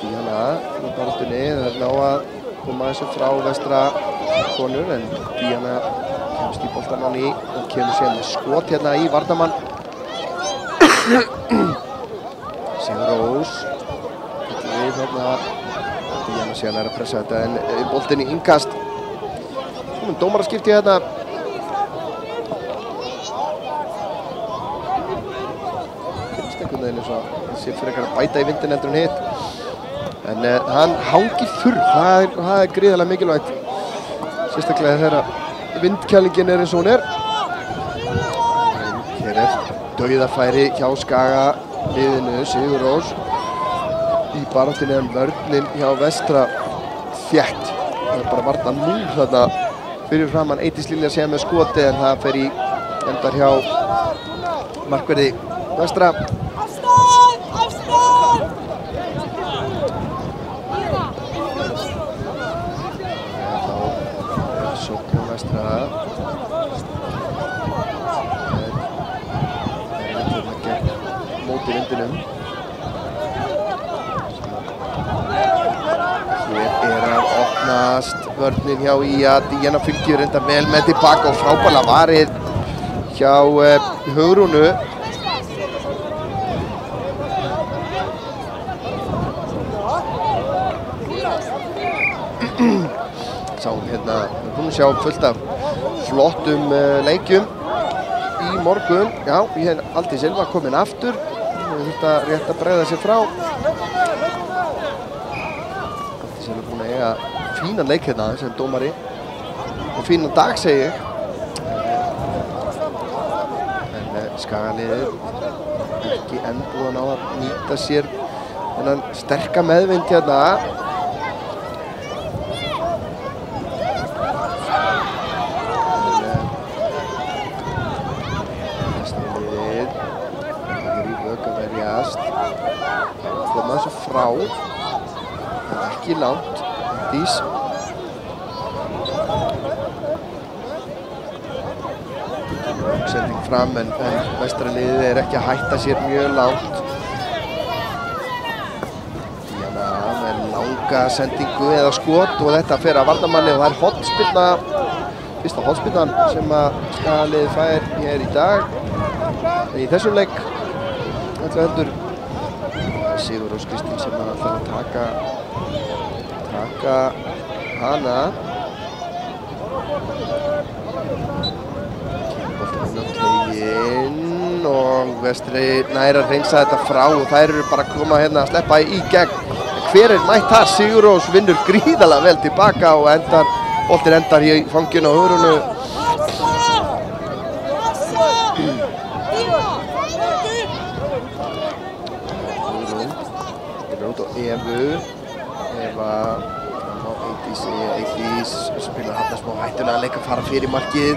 Speaker 5: Díana í baráttunni, það er ná að koma þessu frá vestra konur en Díana kemst í boltann á ný og kemur síðan með skot hérna í varnarmann. Sigurrós við þarna. Díana síðan er að pressa þetta en boltinn í innkast. Dómaraskipti hérna. Finnst einhvern veginn eins og þessi fyrir að bæta í vindin heldur en hitt. En hann hangir þurr, það er gríðarlega mikilvægt. Sérstaklega þegar vindkælingin er eins og hún er. Hér er dauðafæri hjá Skaga liðinu, Sigurrós. Í baráttunni en vörnin hjá vestra þétt. Það er bara varna núl þarna. Fyrir framann Eydís Lilja sé með skoti en það fer í endar hjá markverði vestra. Þá sóknum vestra. Gegn móti vindinum. Hér er að opnast vörnin hjá IA. Díana fylgir reyndar vel með tilbaka og frábærlega varið hjá Hugrúnu. Sáum hérna, við búum að sjá fullt af flottum leikjum í morgun. Já, ég er Aldi Silva komin aftur. Við þurfum að rétt að bregða sér frá. Aldi Silva búin að eiga fínan leik hérna sem dómari og fínan dag segi ég. En Skagaliðið ekki enn búin á að nýta sér þennan sterka meðvind hérna. Liðið er í vök að verjast. Koma þessu frá, en ekki langt. Dís. Sending fram en vestra liðið er ekki að hætta sér mjög langt. Díana með langa sendingu eða skot og þetta fer að varnarmanni og það er hornspyrna. Fyrsta hornspyrnan sem að Skagaliðið fær hér í dag. En í þessum leik ætla heldur Sigurrós Kristín sem að ætla að taka hana. Boltinn á teginn. og Vestri nær að hreinsa þetta frá og þær eru bara að koma hérna að sleppa í gegn. Hver mætt þar? Sigurrós vinnur gríðarlega vel tilbaka og boltinn endar í fanginu á Hugrúnu. Út á Evu. Eva á Eydís spilar hann smá hættuna að leika að fara fyrir markið.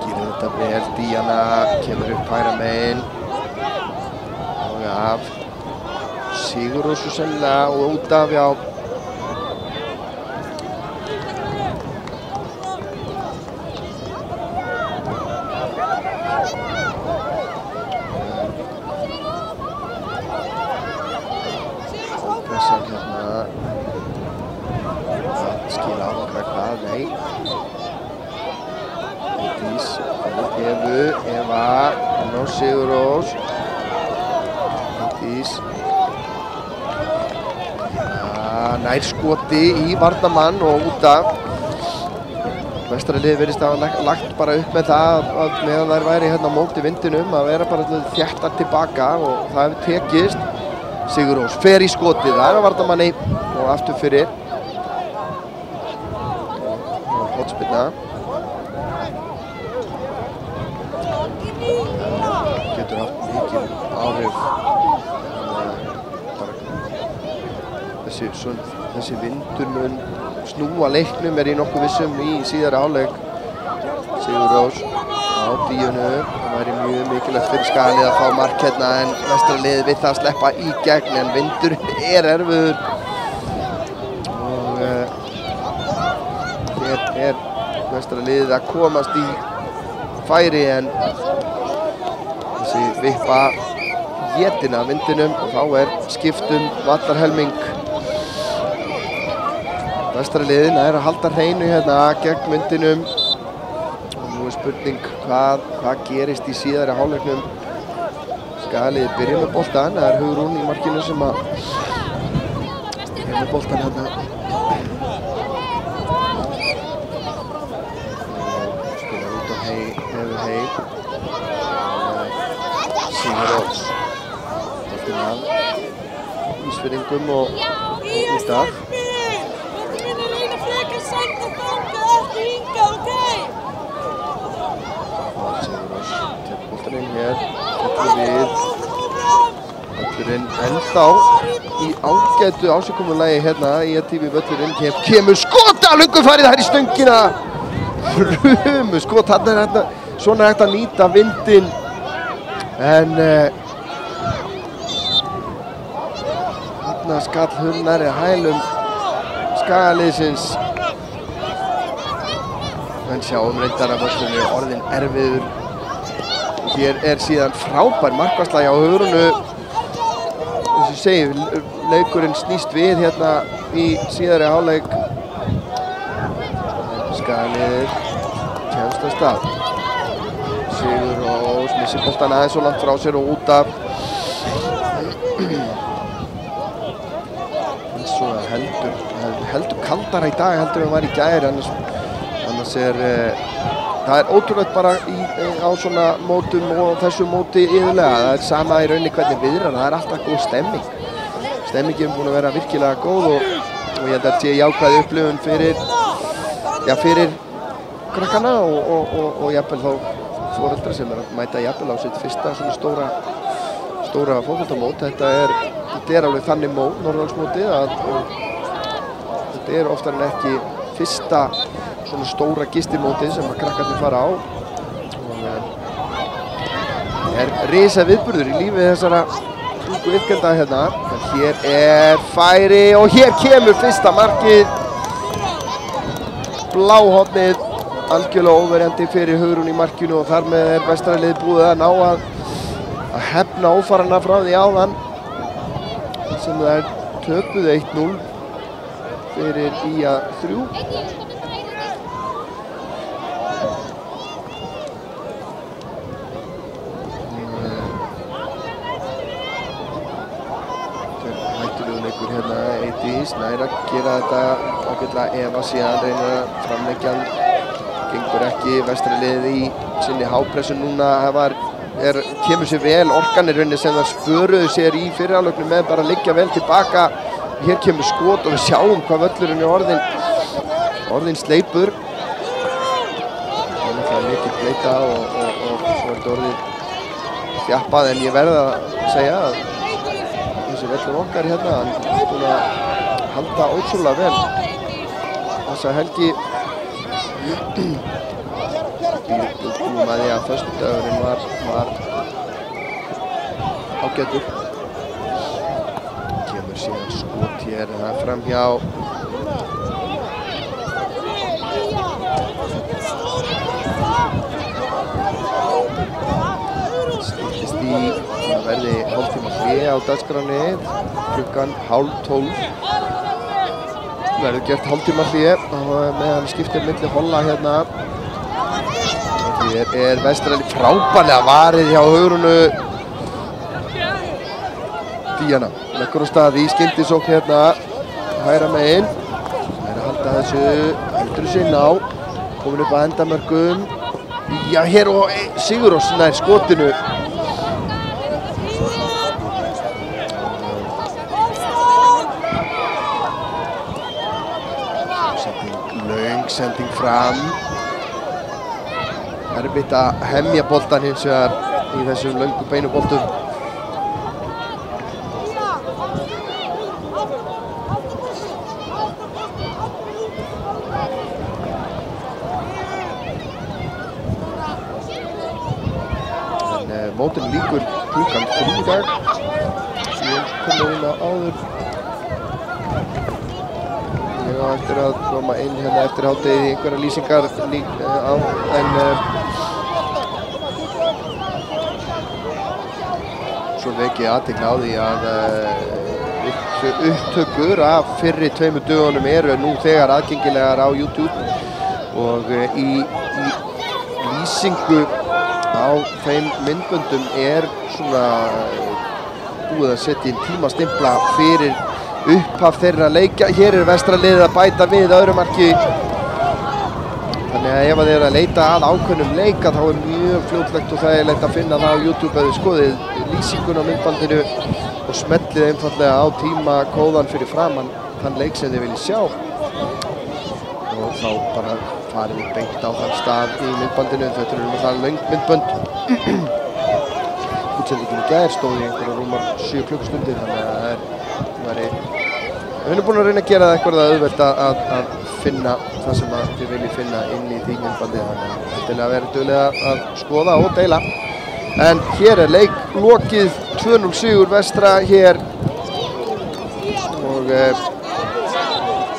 Speaker 5: Gerir þetta vel, Díana kemur upp hægra megin og af Sigurrósu sennilega og út af, já. Pressar hérna skila árangri hvað, nei. Eydís, Eva, ná Sigurrós. Eydís. Nær skoti í varnarmann og út af. Vestraliðið virðist hafa lagt bara upp með það að meðan þær væri hérna á móti vindinum að vera bara þéttar tilbaka og það hefur tekist. Sigurrós fer í skotið, það er á varnarmanni og aftur fyrir. Og hotspinna. Getur haft mikið áhrif. Þessi vindur mun snúa leiknum í nokkuð vissum í síðari hálfleik. Sigurrós á Díunu. Það væri mjög mikilvægt fyrir Skagalið að fá mark hérna en Vestraliðið við það að sleppa í gegn en vindurinn erfiður. Og hér Vestraliðið að komast í færi en þessi vippa étin af vindinum og þá skipt vallarhelming. Vestraliðið nær að halda hreinu hérna gegn vindinum og nú spurning hvað gerist í síðari hálfleiknum. Skagaliðið byrja með boltan, það Hugrún í markinu sem að með boltan hérna. Spilar út á Hei. Sigurrós. Boltinn af Ísfirðingum og út af. Sigurrós tekur boltinn inn hér, tekur við. Völlurinn ennþá í ágætu ásigkomulagi hérna í ITV völlurinn. Kemur skot af lungufarið þar í stöngina. Frumu skot, hérna svona hægt að nýta vindinn. En hérna skall Hulnari hælum Skagaliðsins. En sjáum reyndar að völlurinn er orðinn erfiður. Hér síðan frábær markvarsla hjá Hugrúnu. Eins og ég segi, leikurinn snýst við hérna í síðari hálfleik. Skagaliðið kemst af stað. Sigurrós missir boltann aðeins svo langt frá sér og út af. Svo heldur kaldara í dag heldur en var í gær, annars það ótrúlegt bara á svona mótum og þessu móti yfirlega. Það sama í rauninni hvernig viðrar, það alltaf góð stemming. Stemmingin búin að vera virkilega góð og ég held að sé jákvæð upplifun fyrir krakkana og jafnvel þá foreldra sem að mæta jafnvel á sitt fyrsta svona stóra fótboltamót. Þetta er alveg þannig mót, Norðurlandsmótið, og þetta oftar en ekki fyrsta svona stóra gistimótið sem að krakkarnir fara á. Og risa viðburður í lífi þessara ungu iðkenda hérna. En hér færi og hér kemur fyrsta markið. Bláhornið algjörlega óverjandi fyrir Hugrún í markinu og þar með Vestraliðið búið að ná að hefna ófarana frá því áðan sem þær töpuðu 1-0 fyrir IA 3. Hérna Eydís nær að gera þetta ágætlega. Eva síðan reynir að framleggja gengur ekki. Vestra liðið í sinni hápressu núna kemur sér vel. Orkan er rauninni sem það spöruðu sér í fyrri hálfleiknum með bara að liggja vel tilbaka. Hér kemur skot og við sjáum hvað völlurinn er orðin sleipur. Það er mikið bleita og svo er þetta orðið þjappað, en ég verð að segja að þessi völlur okkar hérna, hann er búinn að halda ótrúlega vel þessa helgi. Býrum að því að föstudagurinn var ágætur. Kemur síðan skot hér framhjá. Stýttist í að verði hálftíma hlé á dagskránni klukkan 11:30. Verður gert hálftíma hlé meðan skiptir milli holla hérna. Hér er Vestra liðið frábærlega varið hjá Hugrúnu. Díana leggur á stað í skyndisókn hérna hægra megin. Það er að halda þessu, heldur þessu inn á, komin upp að endamörkum. Já, hér og Sigurós nær skotinu. Löng sending fram. Erfitt að hemja boltan hins vegar í þessum löngu beinu boltum. Mótinu líkur klukkan 3 í dag. Síðan komum við inn á áður. Ég á eftir að koma inn hérna eftir hádegið í einhverja lýsingar en svo vekið athygli á því að upptökur af fyrri 2 dögunum eru nú þegar aðgengilegar á YouTube og í lýsingu á þeim myndböndum er svona búið að setja inn tímastimpla fyrir upphaf þeirra leikja. Hér er Vestra liðið að bæta við öðru marki. Þannig að ef þið eru að leita að ákveðnum leika þá er mjög fljótlegt og þægilegt að finna það á YouTube eða skoðið lýsingun á myndbandinu og smellið einfallega á tímakóðan fyrir framan þann leik sem þið viljið sjá. Og þá bara farið við beint á þann stað í myndbandinu. Þetta eru náttúrulega löng myndbönd. Útsendingin í gær stóð í einhverja rúmar 7 klukkustundir, þannig að við erum búin að reyna að gera það eitthvað auðvelt að finna það sem þið viljið finna inn í því myndbandi. Þannig að þetta er að vera duglega að skoða og deila. En hér er leik lokið, 2-0 sigur Vestra hér.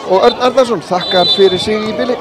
Speaker 5: Og Örn Arnarsson þakkar fyrir sig í bili.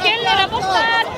Speaker 2: Fjölnir á boltan!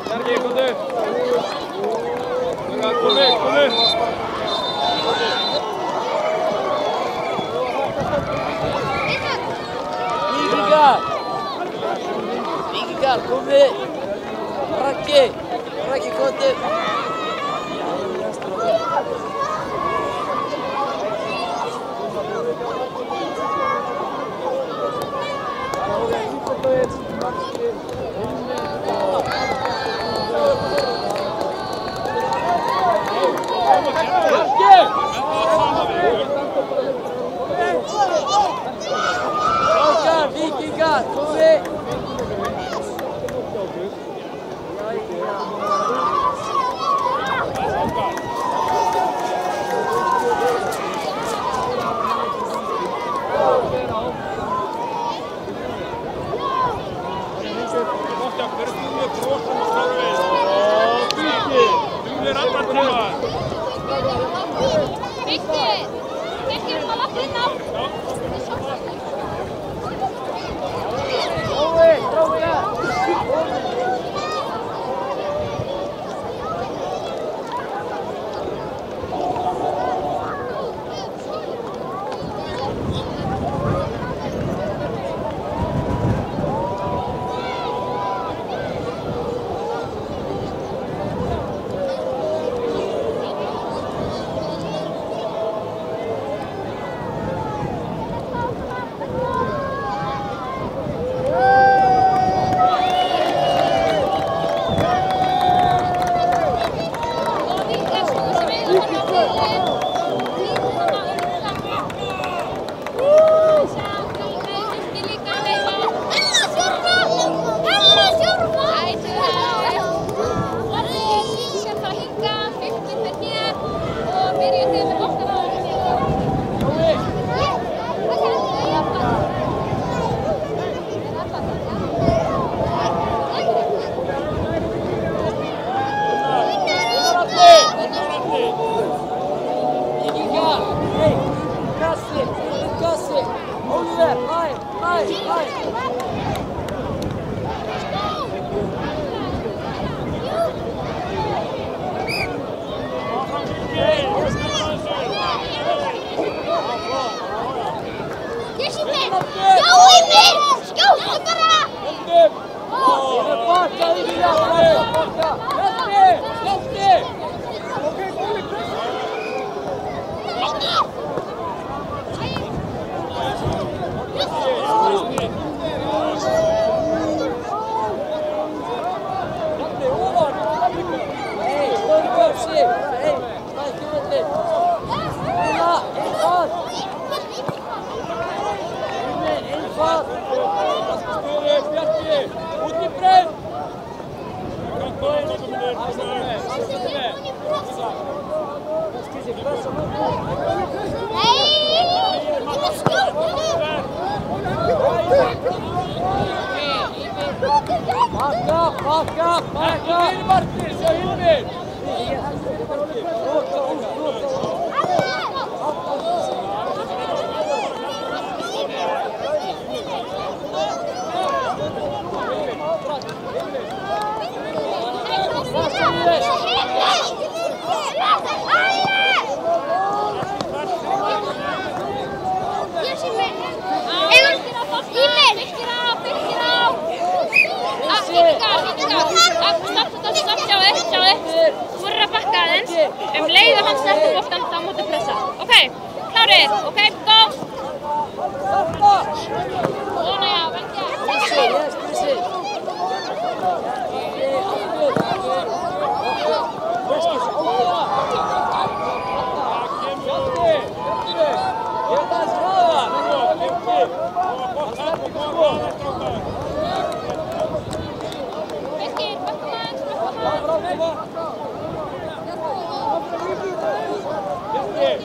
Speaker 3: Bjarki, komdu upp. Kom upp.
Speaker 6: Víkingar, komið. Raggi, komdu. Víkingar, komið.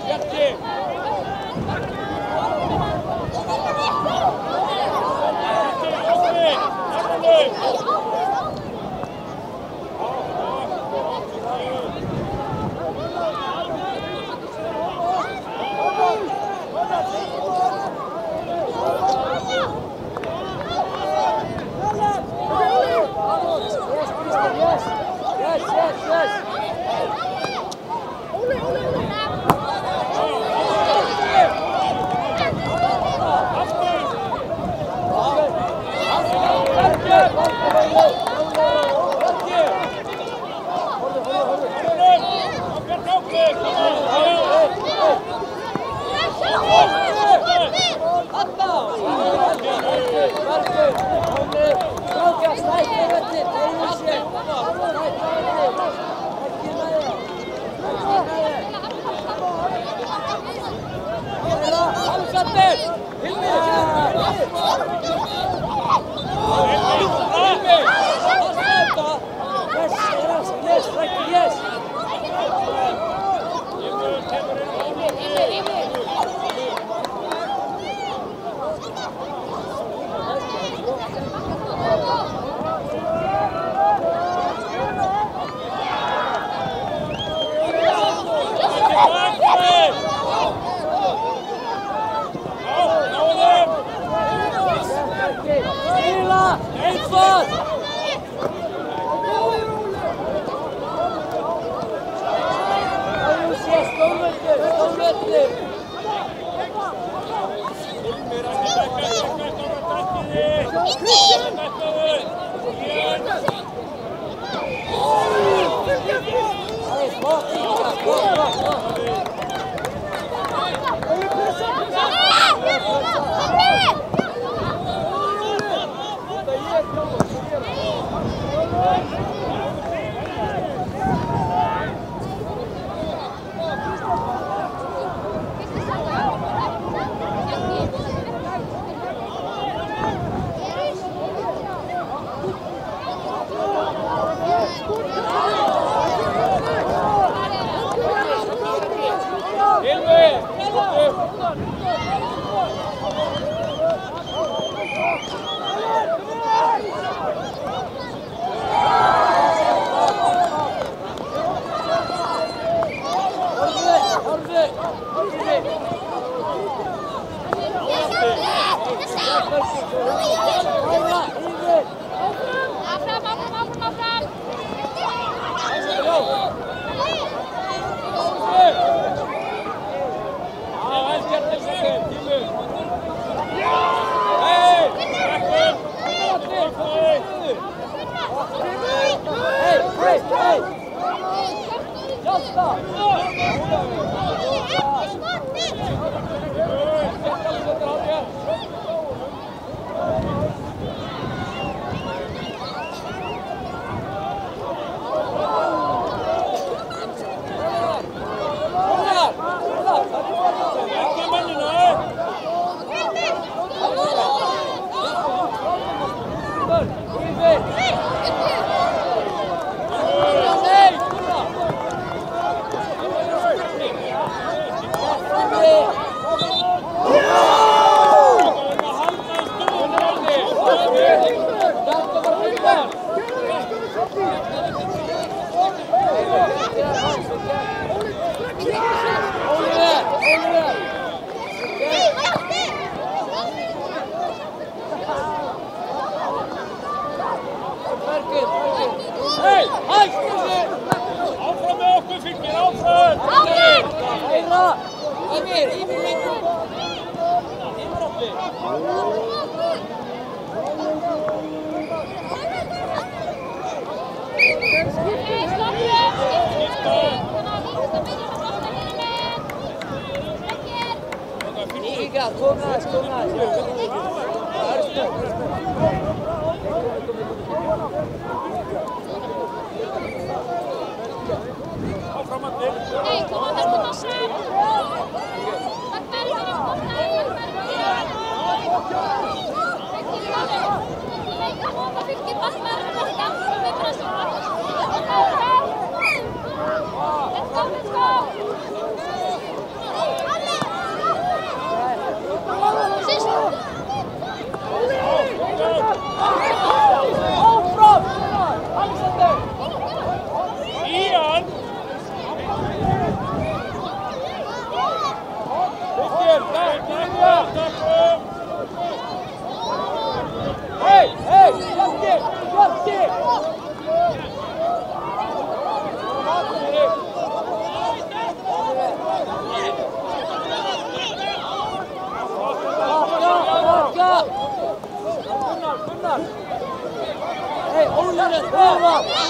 Speaker 2: Bjarki!
Speaker 6: Útför!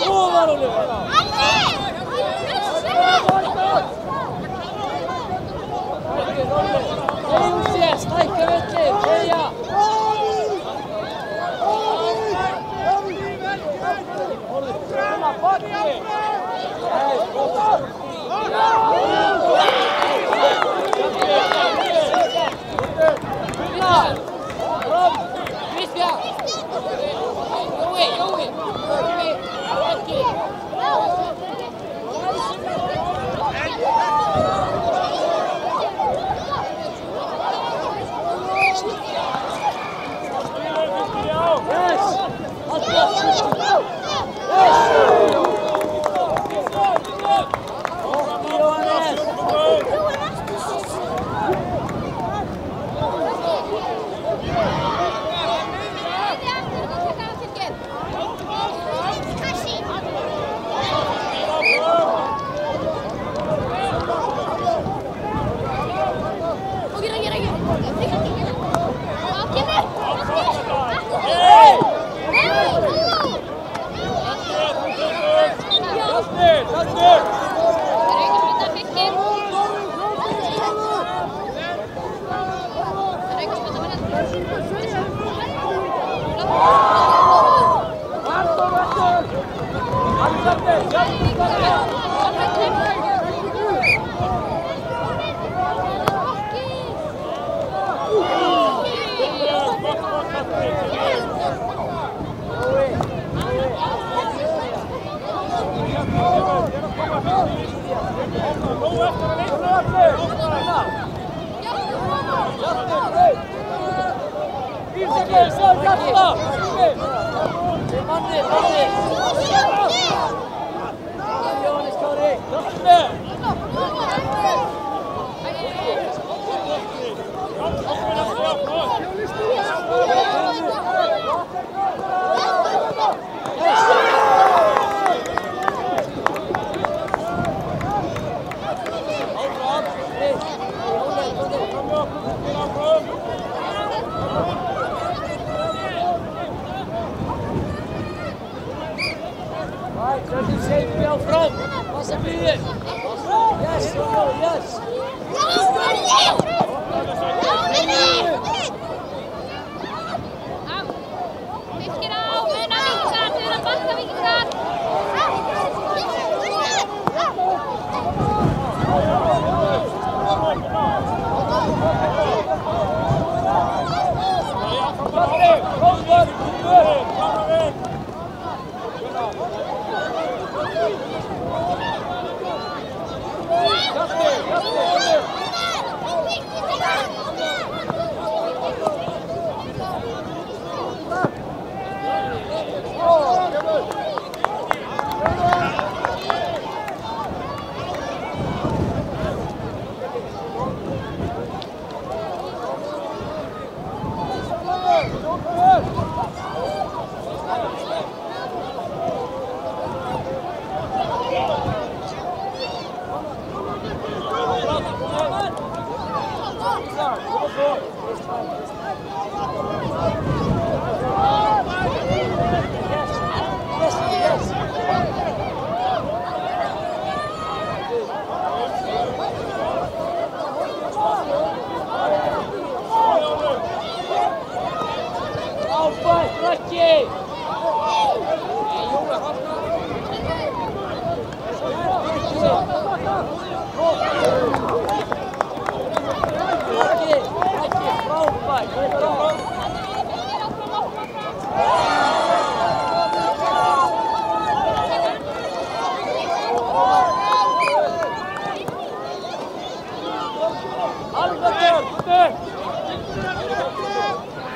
Speaker 6: Stólvöldur!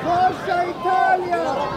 Speaker 6: Forza Italia!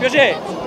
Speaker 3: Bjössi!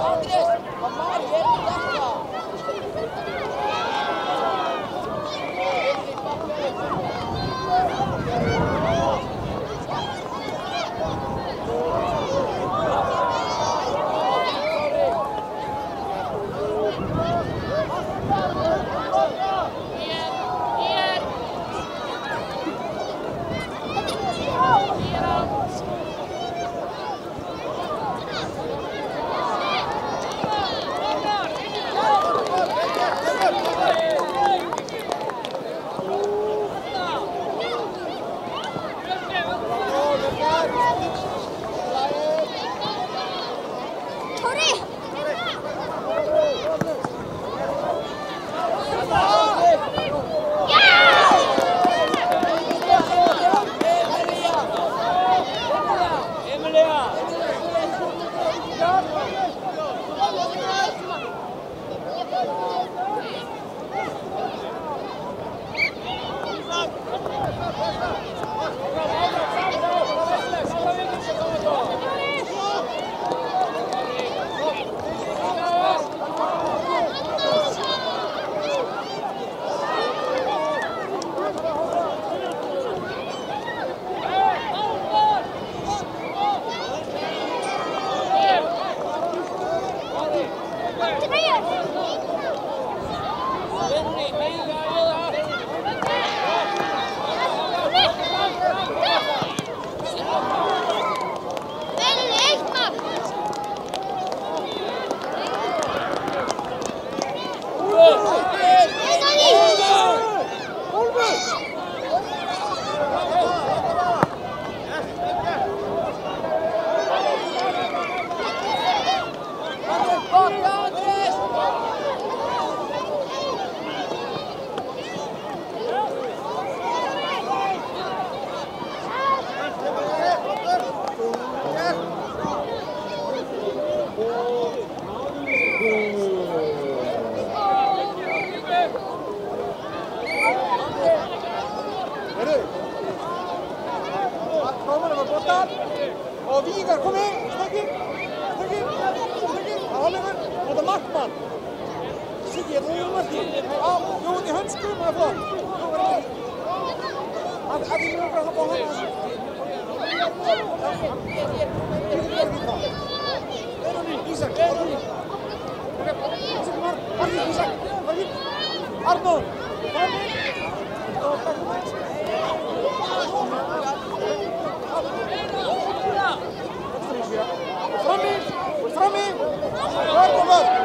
Speaker 7: Andrés, mamma, ég er þetta.
Speaker 1: hann. Siggi, þú erum markið. Já, þú út í hönskum, það er flott. Þú verður ekki. Að því mjög bara að hafa á hana þessu. Ísak, Arnór. Ísak, Arnór. Frammi. Arnór.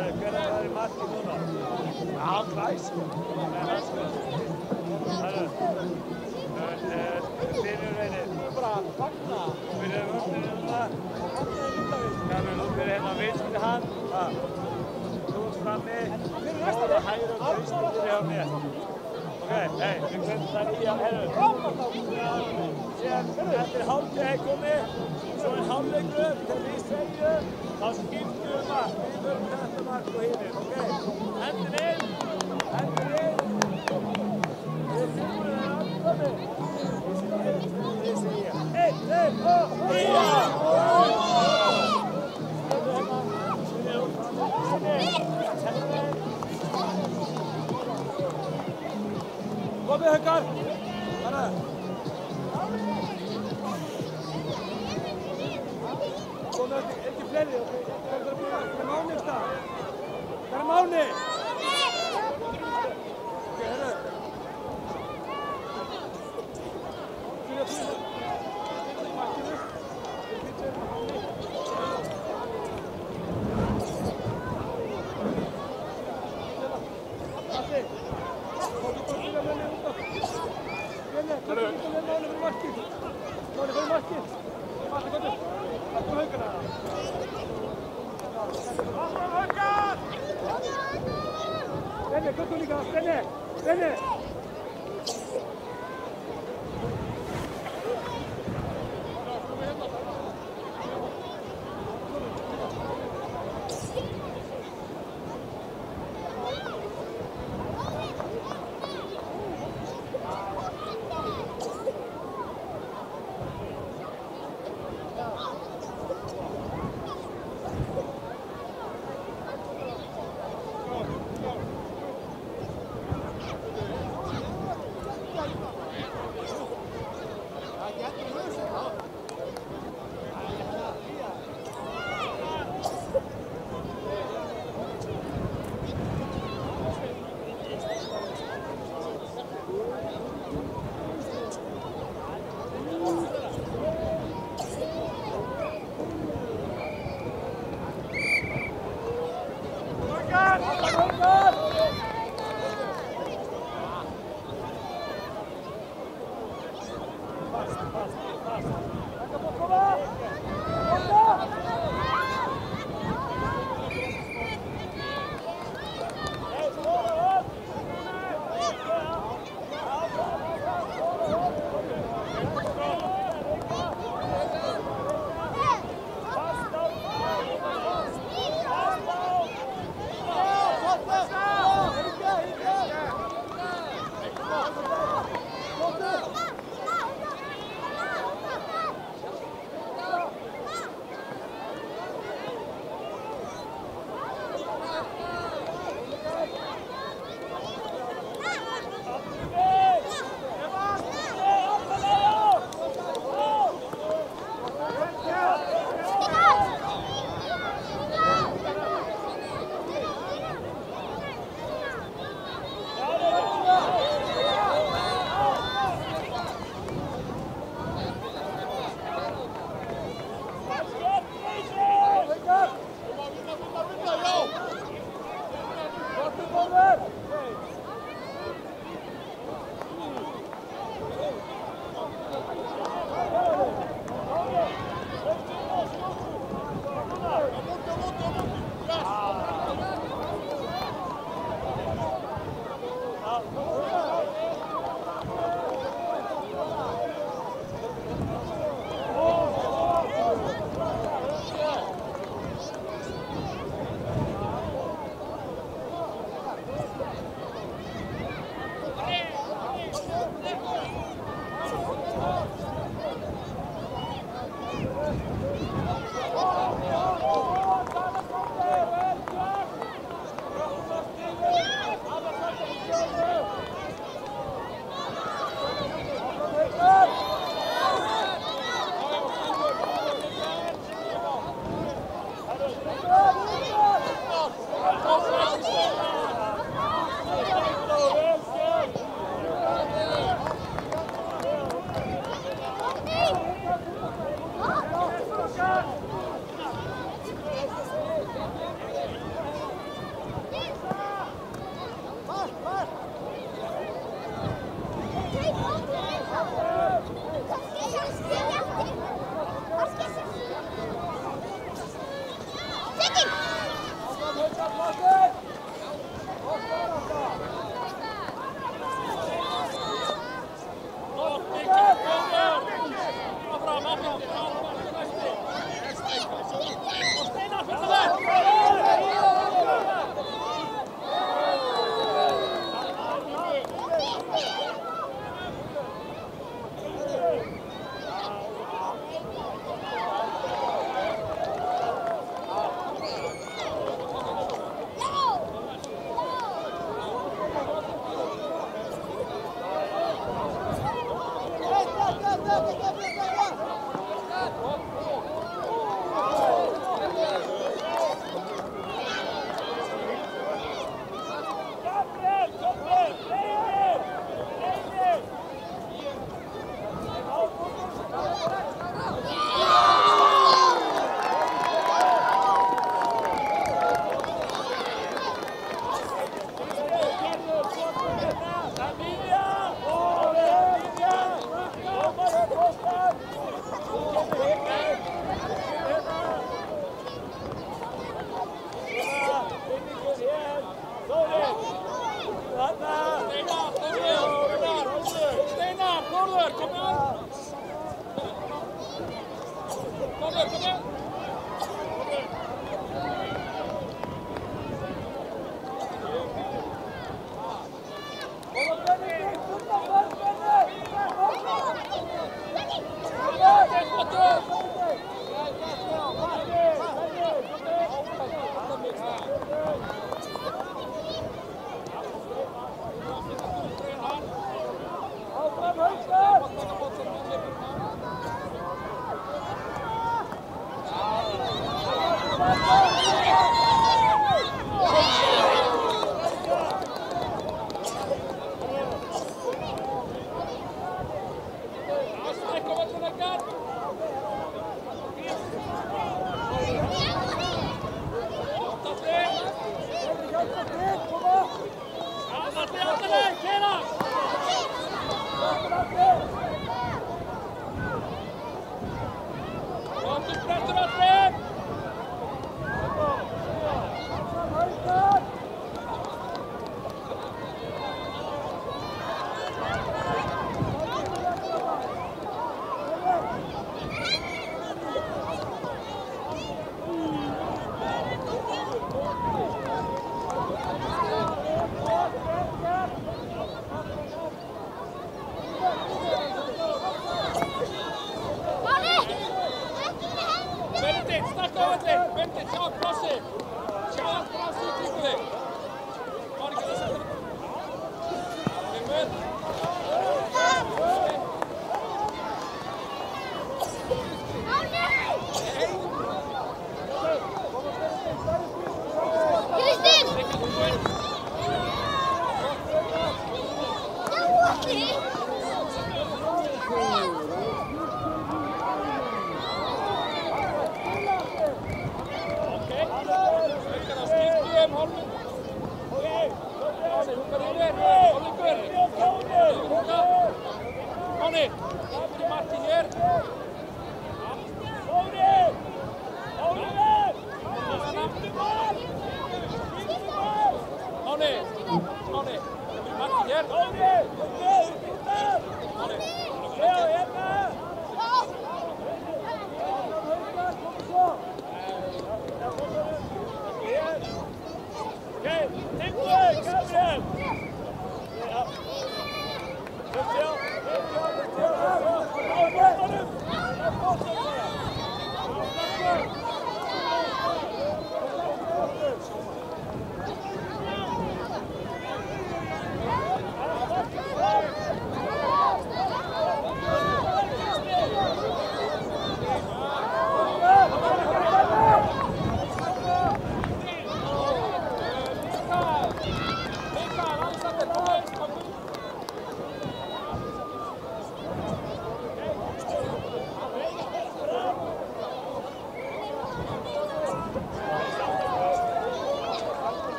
Speaker 3: Herru, hvernig er það í marki núna? Já, glæs. Herru, byrjunreynir. Þú er bara að fagna. Byrjum núna. Þú byrjir hérna að vinstri hann. Þú ert frammi. Þú er hægri og vinstri hjá mér. Ok, hei, við kvöndum það nýja, herru. Síðan, eftir hálfleik komið, svo hálfleikur, þegar við segjum, þá skiptum við mark. Við förum þetta mark og hinir, ok? Hendur inn. Við finnum það afkomið. Við segjum, 1, 2, 3, 4. Komið Haukar! Bara! Komið ekki fleiri, ok? Það er Máni í stað. Það er Máni! Ok, herru.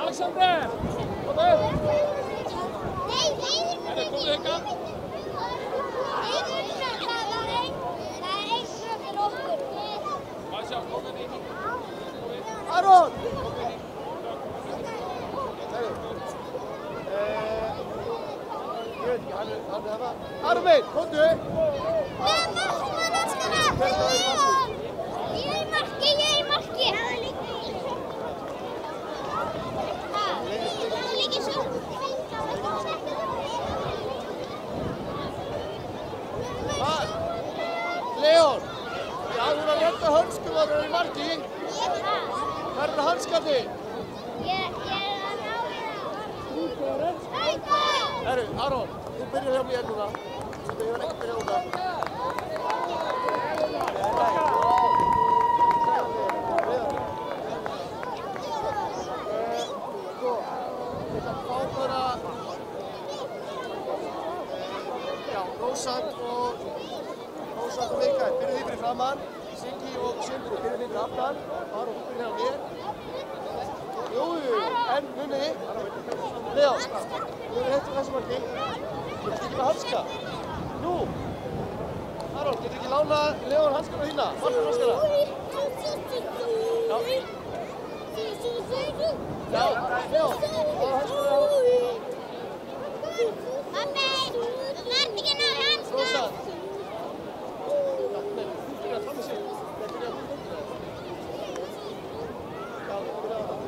Speaker 1: Alexander! Kom upp! Kom du Huggan? Aron! Ég veit ekki, hann er það. Aron minn, komdu!
Speaker 2: Ég er í marki! Það liggur svo.
Speaker 1: Leon! Já, þú er að redda hönskum að vera í marki. Hvað eru hanskarnir?
Speaker 2: Ég er að ná í það.
Speaker 1: Herru, Aron, þú byrjar hjá mér núna. Svo þú hefur ekki byrjað út af. Rósant og Mikael, byrjuð því fyrir framann. Siggi og Sindri byrjuð því fyrir aftan. Aron, þú byrjuð hjá mér. Jú, en munni. Leon, þú hefur heitt þessu marki. Getur ekki með hanska? Nú. Aron, getur ekki lána Leon hanskana þína? Vartur hanskana? Já. Já, Leon, fáðu hanskana á.
Speaker 2: Pappi, þú þarft ekki að ná í hanska.
Speaker 1: Rósant. Þú byrjar að frammi sig. Það byrjar að frammi sig. Já, þú byrjar að það.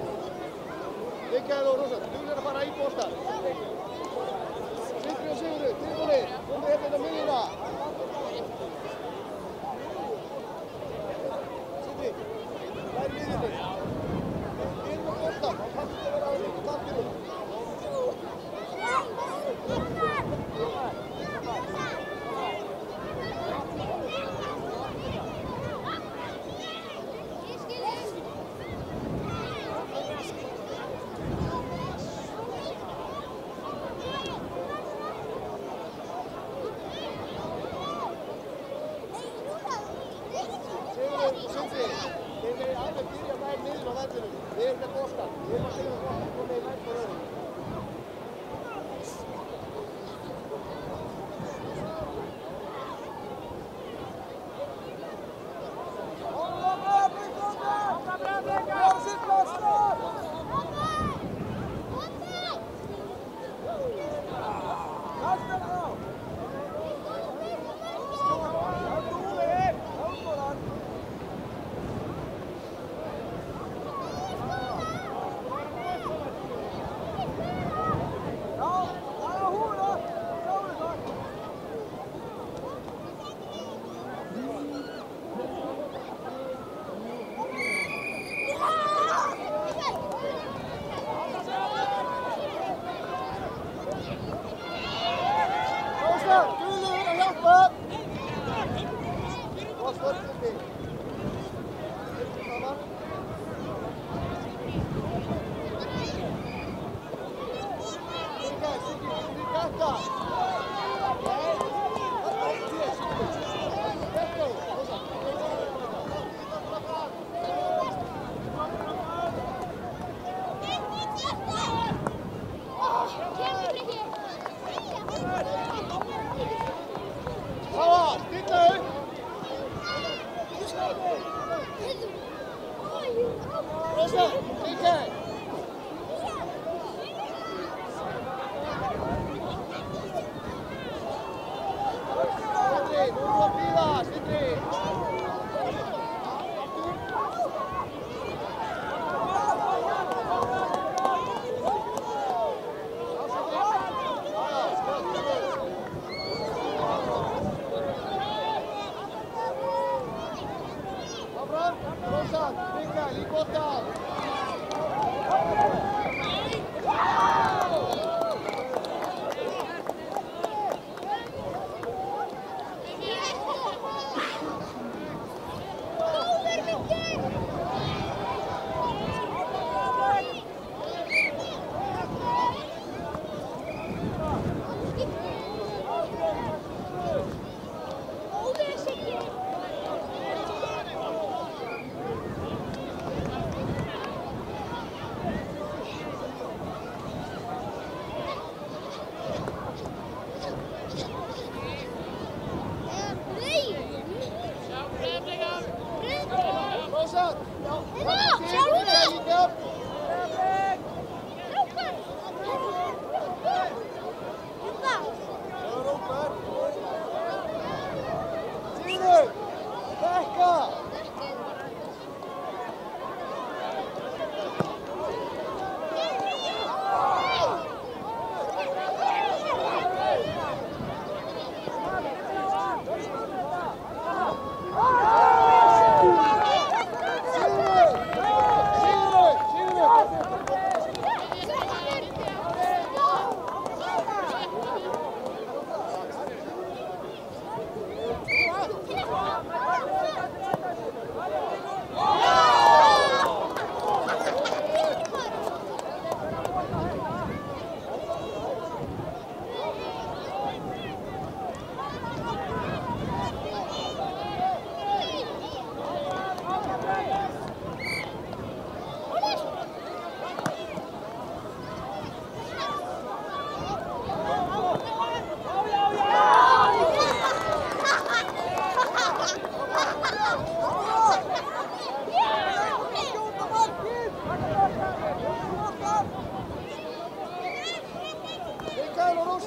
Speaker 1: Mikael og Rósant, þú byrjar að fara í boltan. Sindri og Sigurður, tilbúinir. Komdu hérna inn á miðjuna. Sindri, hvað er miðjunni? Við erum á boltan. Þá kannski það vera á kantinum. Sindri, þeir meginn alveg byrja nær niður á vellinum. Við erum með boltan. Við erum að segja það að koma í nær på röðum.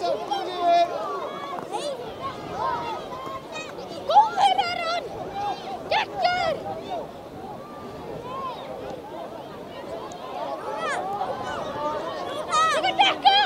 Speaker 2: Góður er hann! Geggjur! Sigga dekka!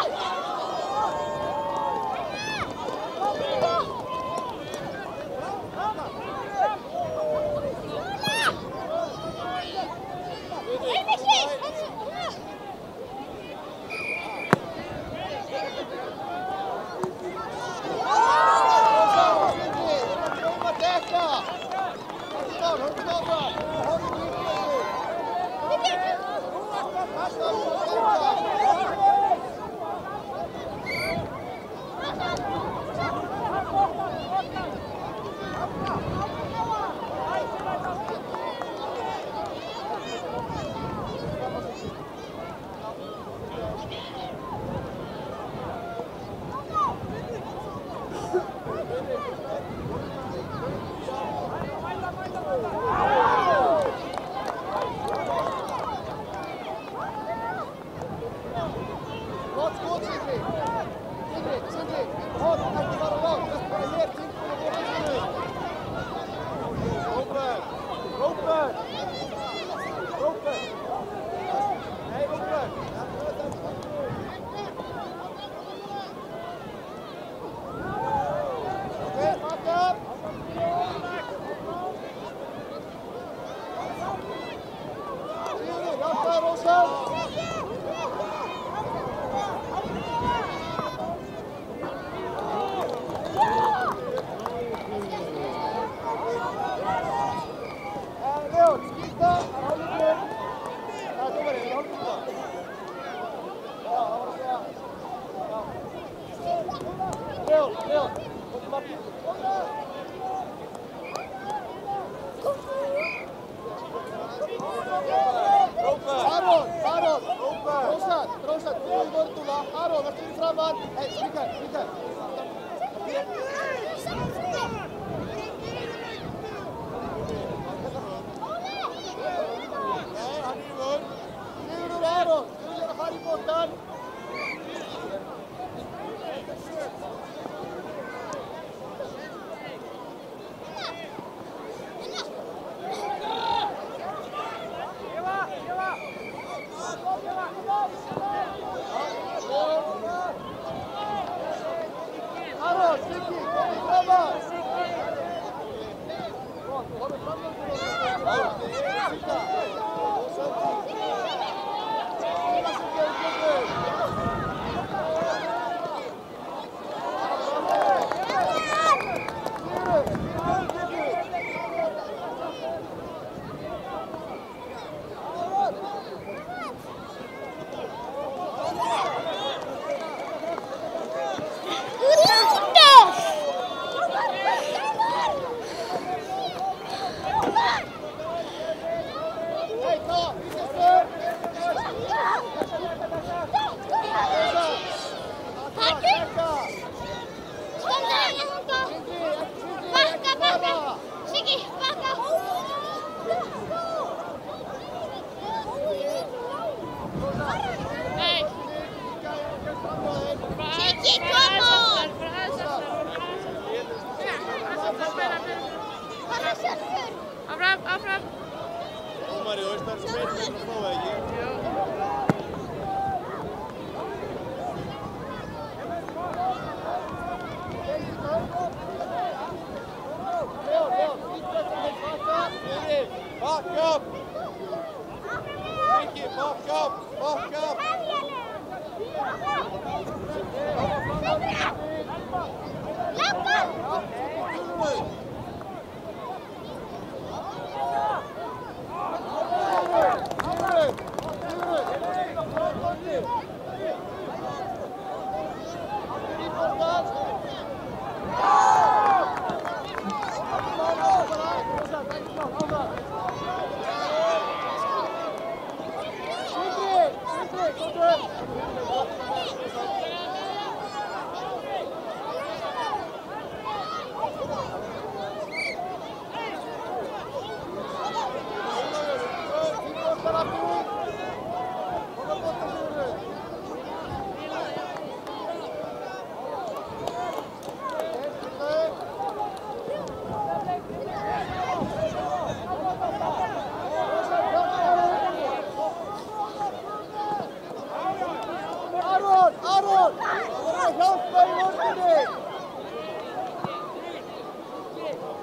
Speaker 1: hjálpa í vörninni.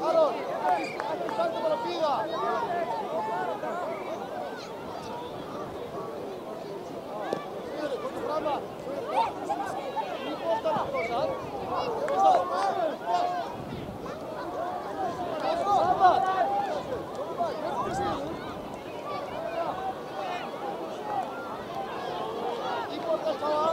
Speaker 1: Aron, ekki standa bara að bíða. Sigurður, komdu fram að. Í boltann, Kossar. Saman. Í boltann, Káa.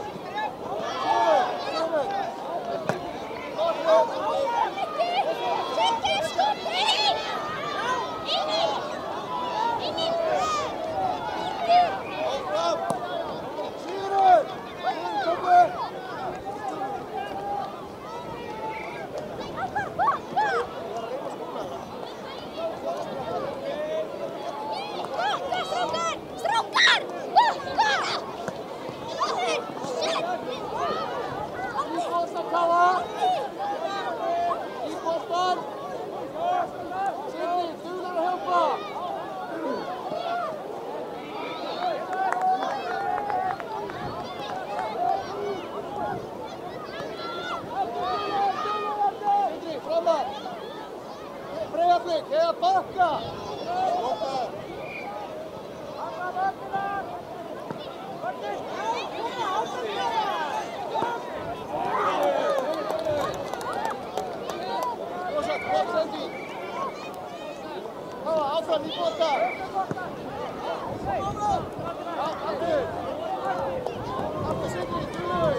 Speaker 1: Breiðablik, eða bakka! Rosa, gott sending! Káa, áfram í bolta! Aftur! Aftur Sindri, Þulau!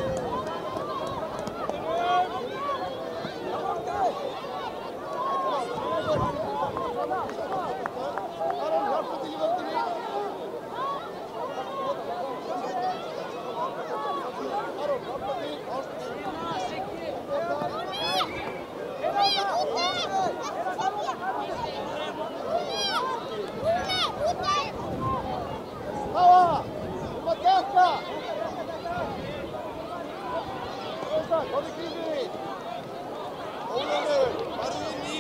Speaker 1: Aron, hjálpa til í völdinni. Aron, hjálpa til. Káa, að dekka. Rósa, kom í kringri. Ólafur, farðu inn í.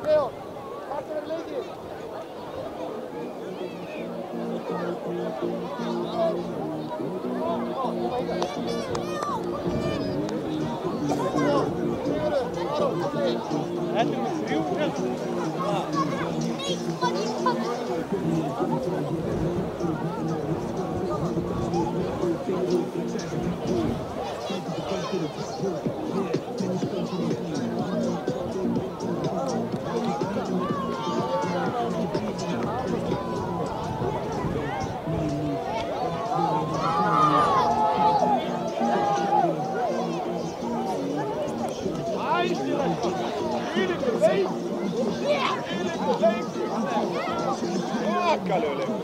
Speaker 1: Leon, takk fyrir leikinn.
Speaker 3: Þetta með 3 fjall.
Speaker 1: Svakalegur leikur.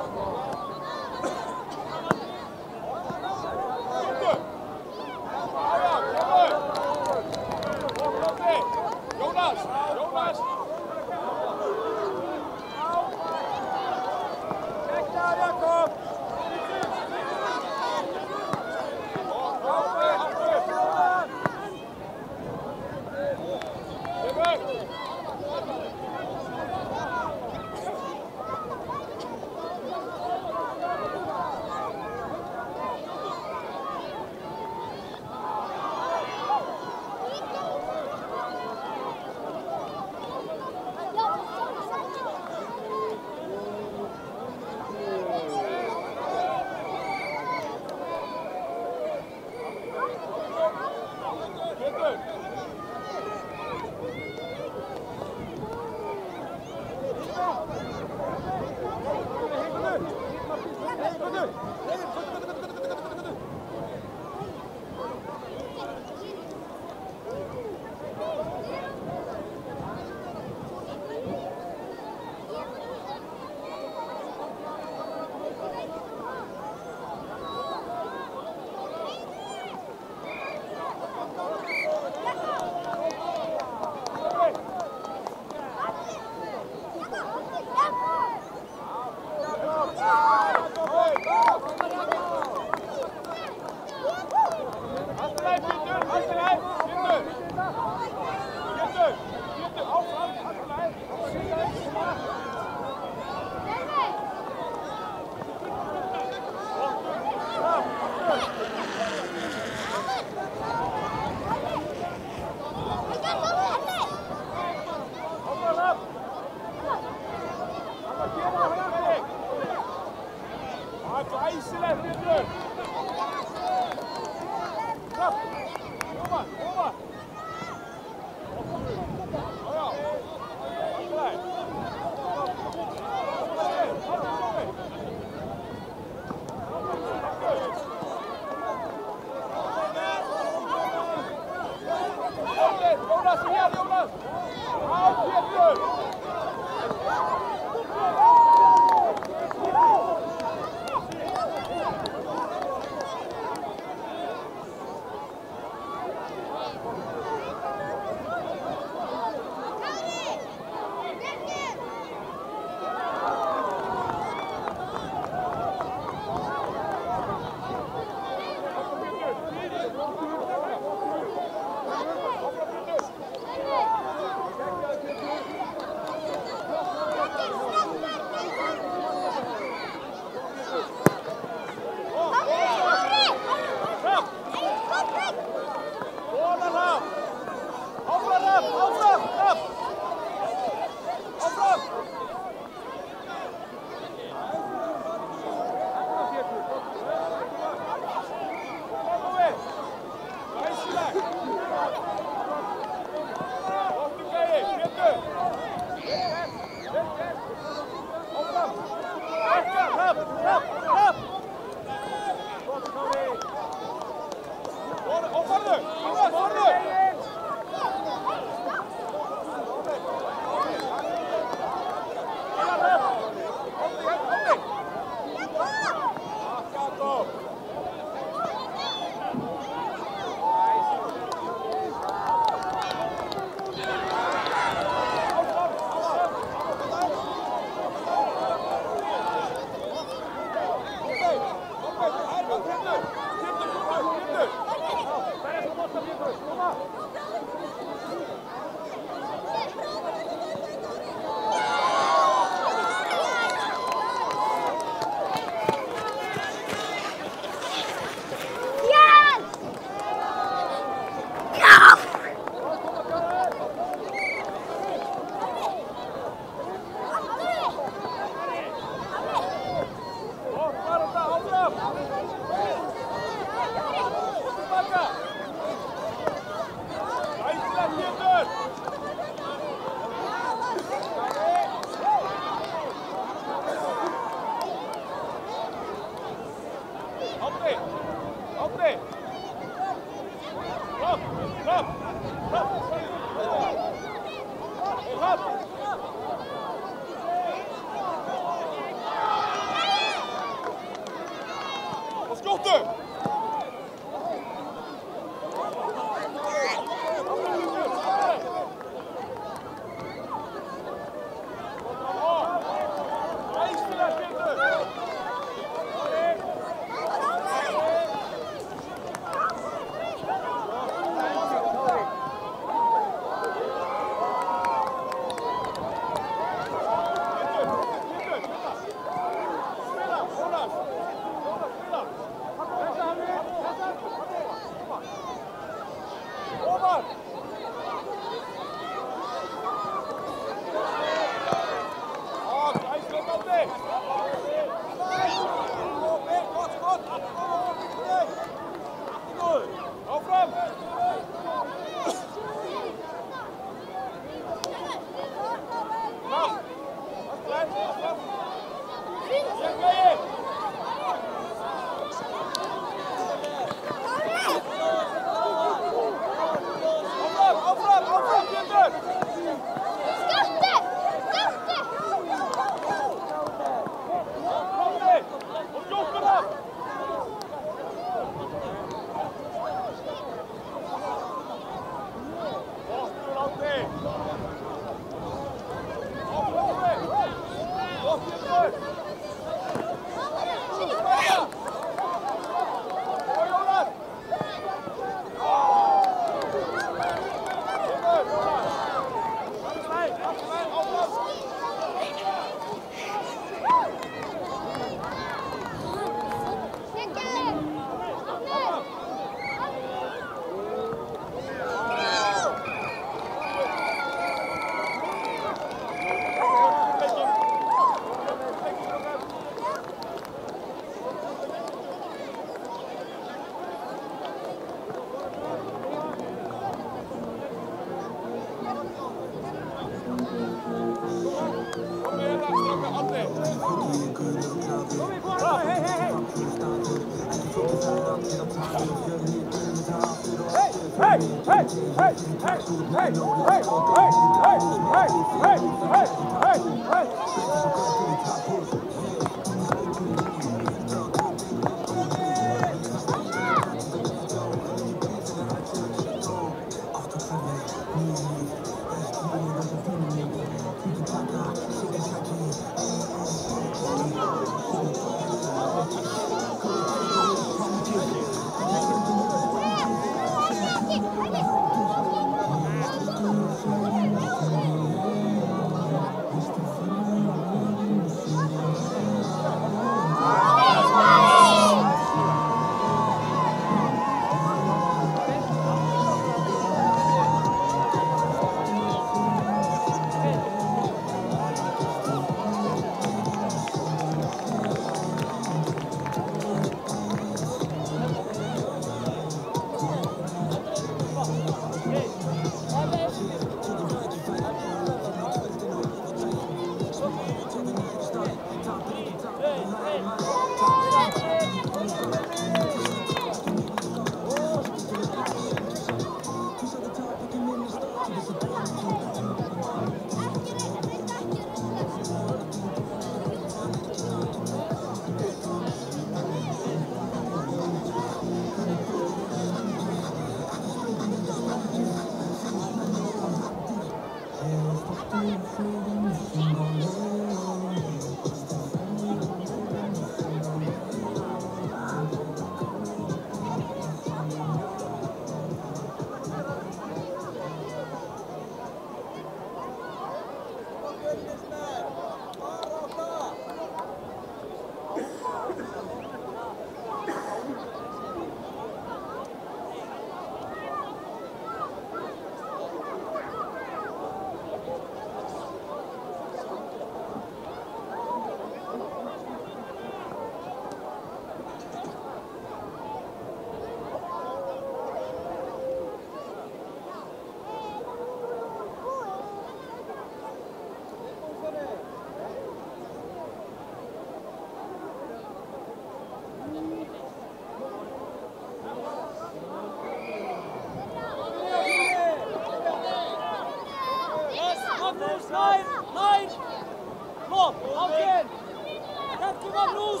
Speaker 3: Ekki Magnús!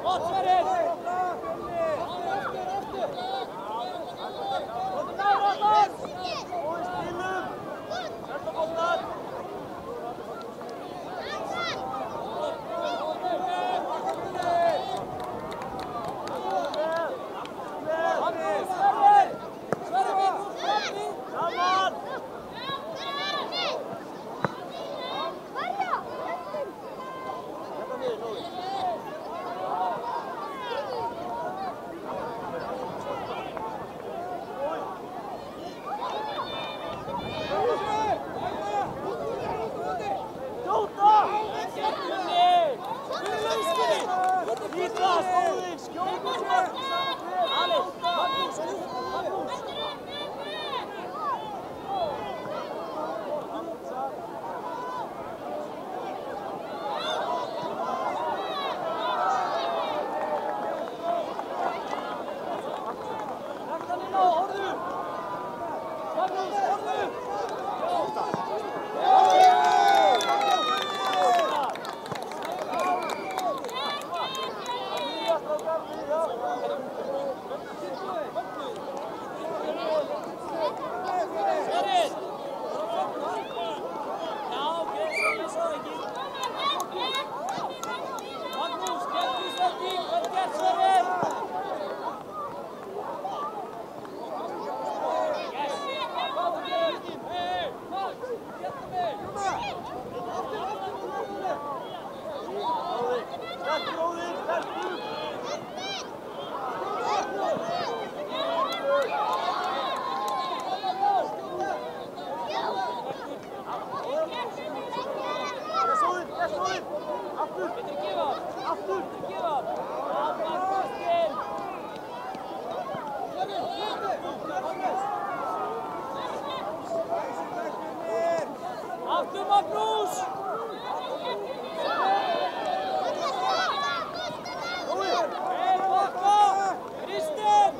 Speaker 3: Gott Sverrir! Komdu nær Arnar! Og í stílum! Þetta bóttar! Magnús, Sverrir! Sverrir Magnús, Bjarni! Saman! Aftur Magnús! Vel bakka! Kristinn!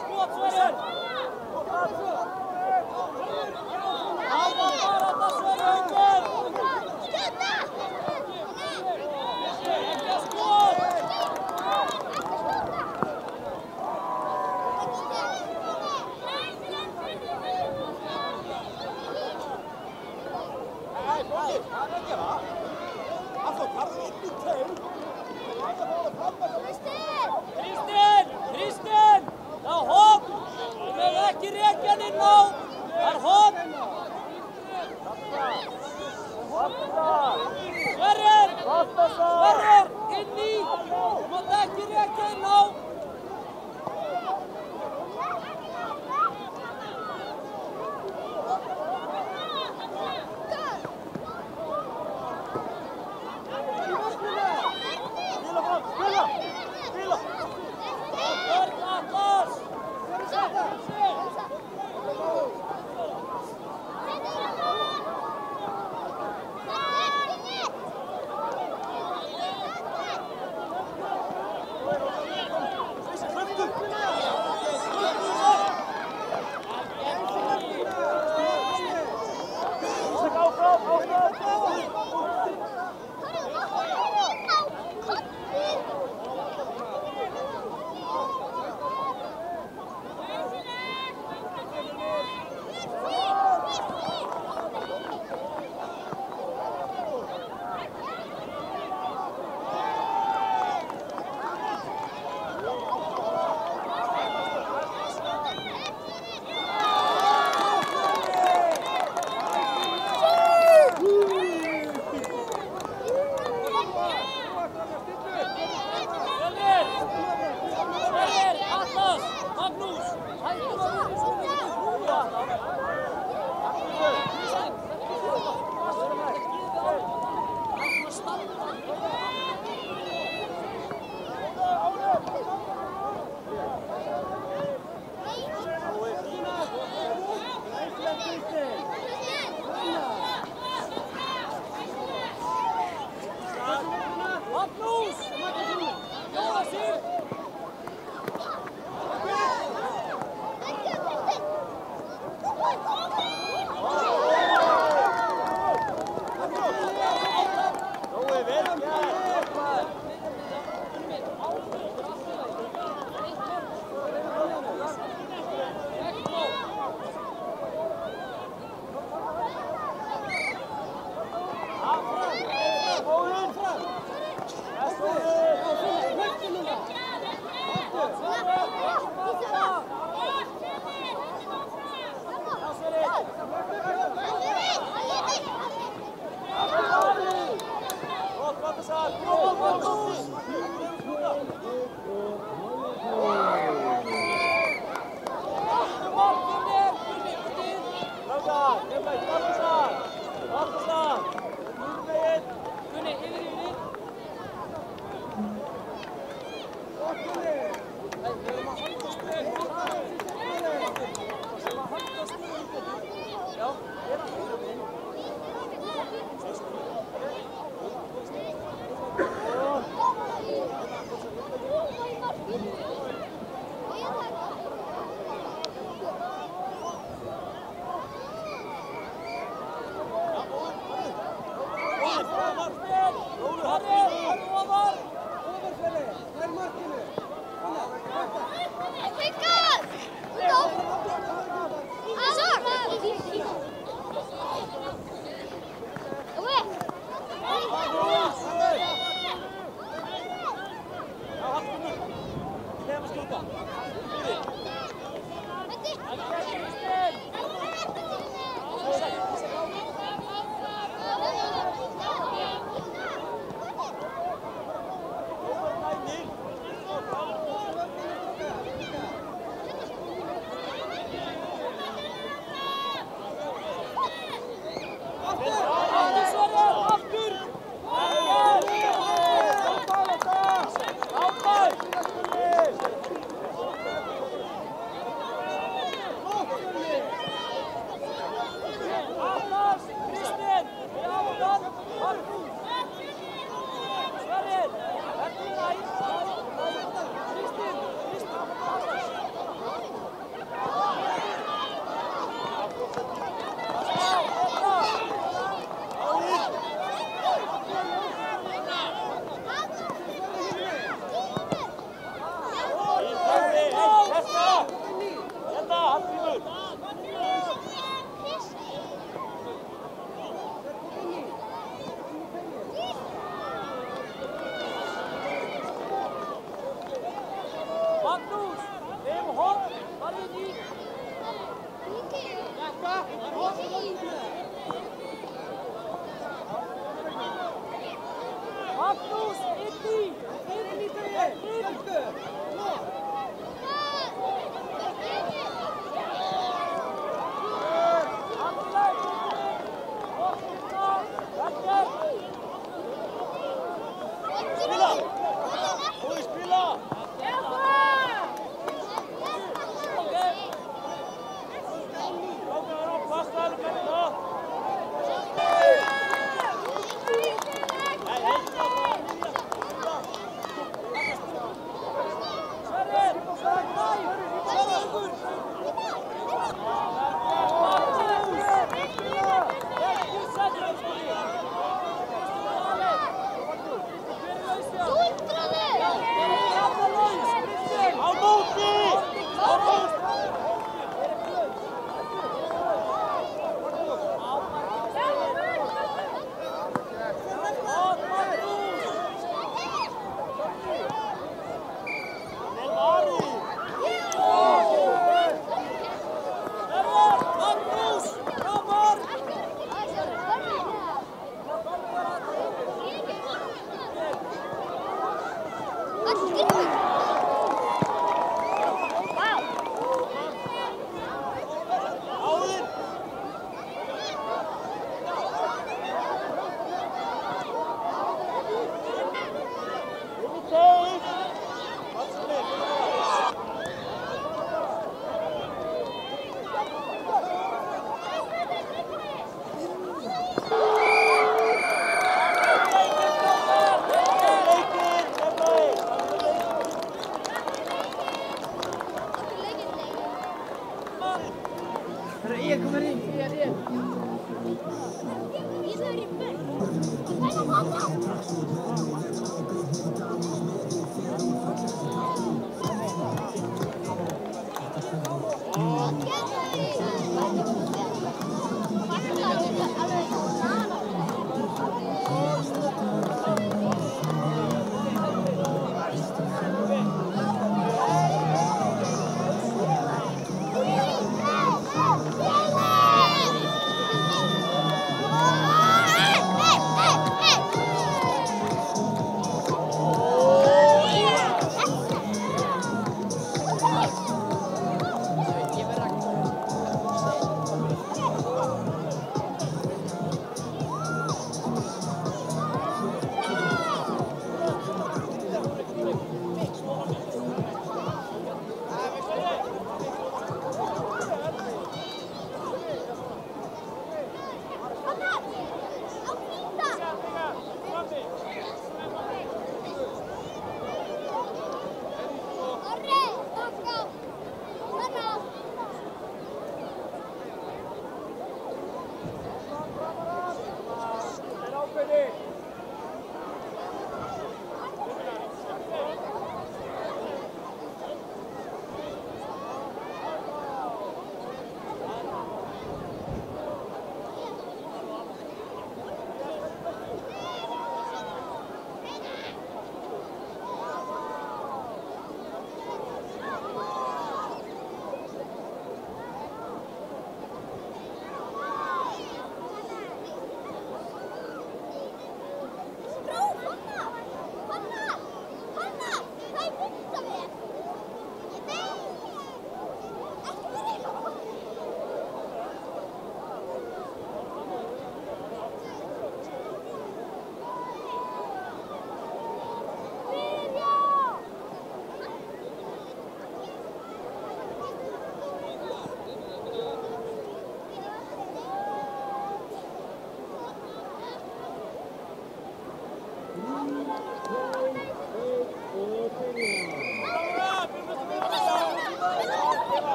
Speaker 3: Skot Sverrir! Áfram baráttu Sverrir Haukur! Ekki að skot! Kristinn! Það er hopp! Þú hefur ekki rekja hann inn á! Það er hopp! Sverrir! Sverrir! Inn í! Þú mátt ekki rekja inn á! Spila!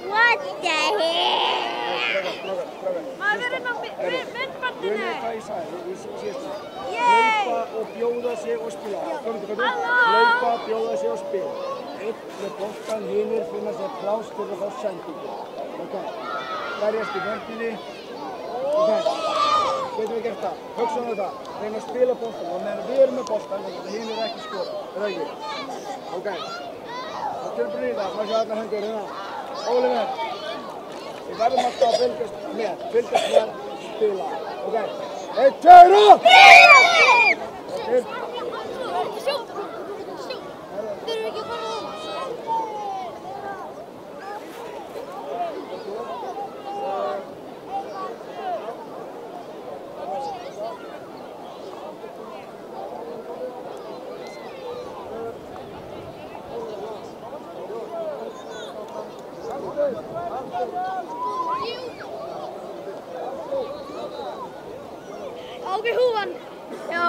Speaker 2: What the hell? Maður verður inn á myndbandinu.
Speaker 6: Hvað ég sagði, við síðast.
Speaker 2: Yay!
Speaker 6: Hlaupa og bjóða sig og spila.
Speaker 2: Halló!
Speaker 6: Hlaupa, bjóða sig og spila. Einn með boltan, hinir finna sér plás til að fá sendingu. Ok, verjast í vörninni. Ok, getum við gert það? Hugsaum við það. Reyna að spila boltan og meðan við erum með boltan, þannig að hinir ekki skora. Rauðir. Ok, það er tilbúin í það. Má sjá allar hendur hérna. Óliver. Við verðum alltaf að fylgjast með, spila. Ok, 1, 2, og!
Speaker 2: Ákveð húfan. Já.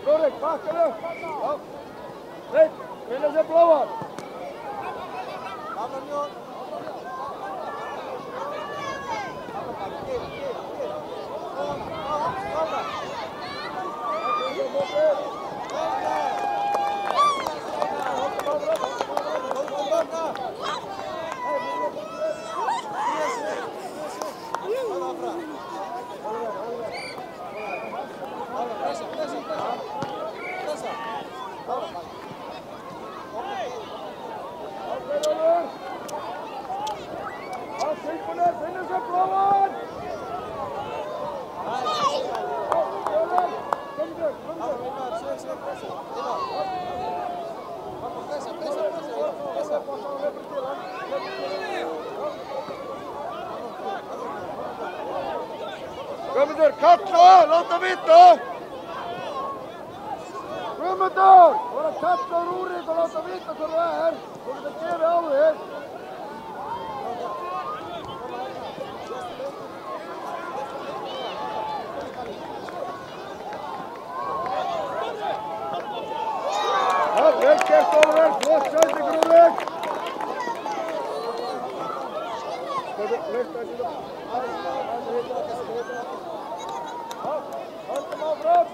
Speaker 6: Rúrik, bakkaðu! Já. Reit, finna sér bláan! Guðmundur, kalla, láta vita! Guðmundur, þú að kalla Rúrik og láta vita hvað það er. Þú getur að gefa á þig. vel gert Oliver, flott sæti Grúðvík. Höldum áfram.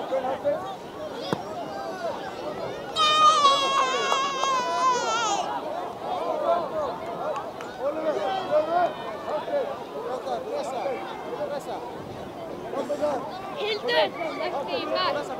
Speaker 6: Aftur mætir.
Speaker 2: Hildur, eftir í mark.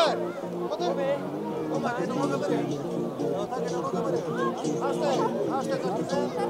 Speaker 1: þér. Kvotur. Koma, þetta er loka byrju. Já, takk þetta loka byrju. Hafsteinn kannski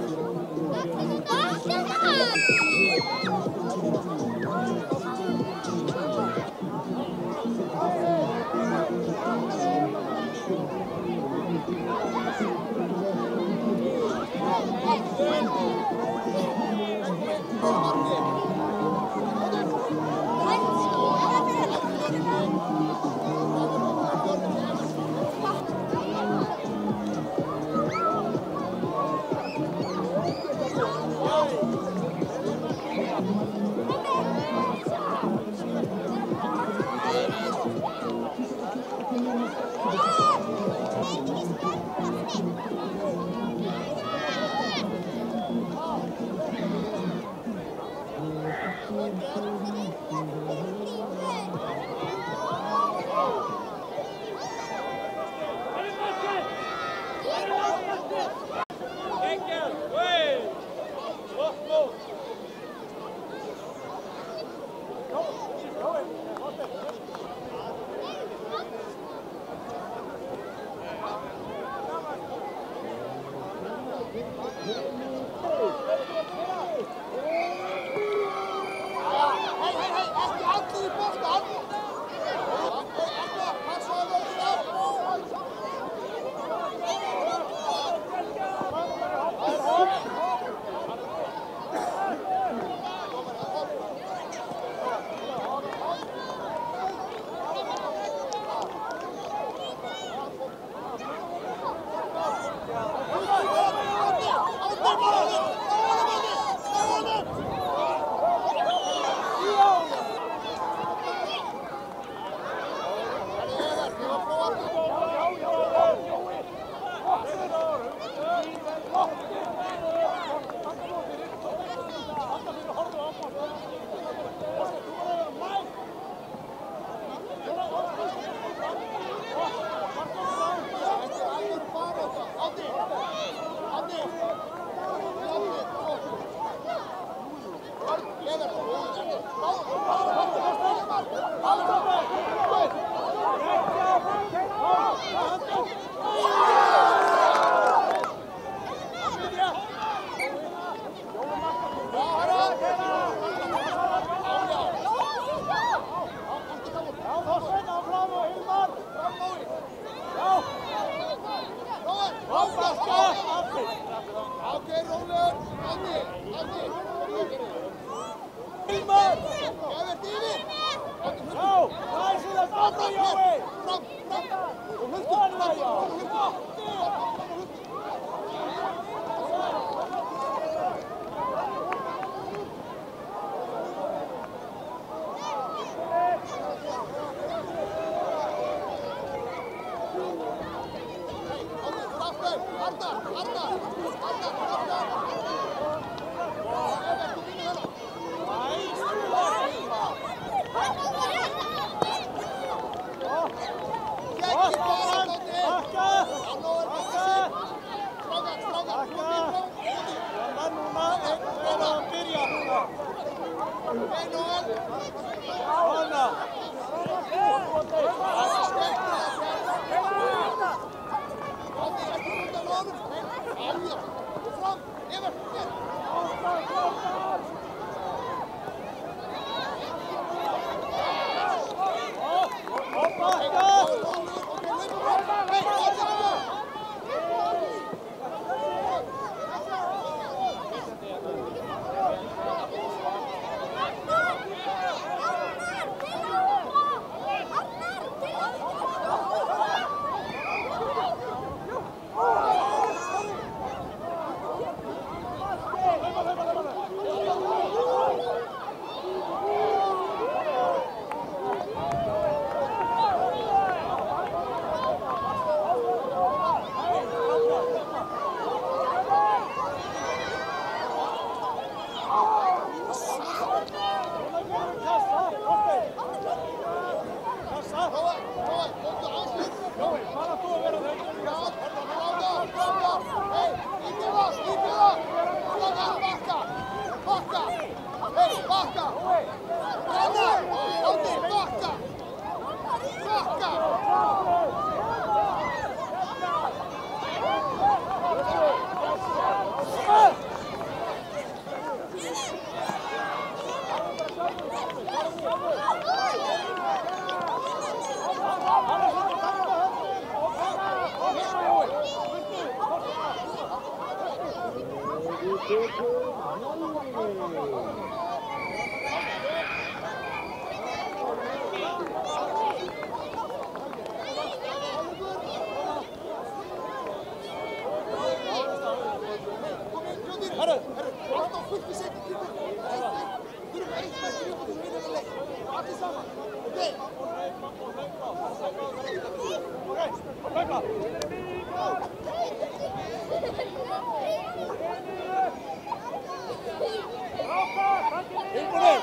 Speaker 3: Tilbúinir!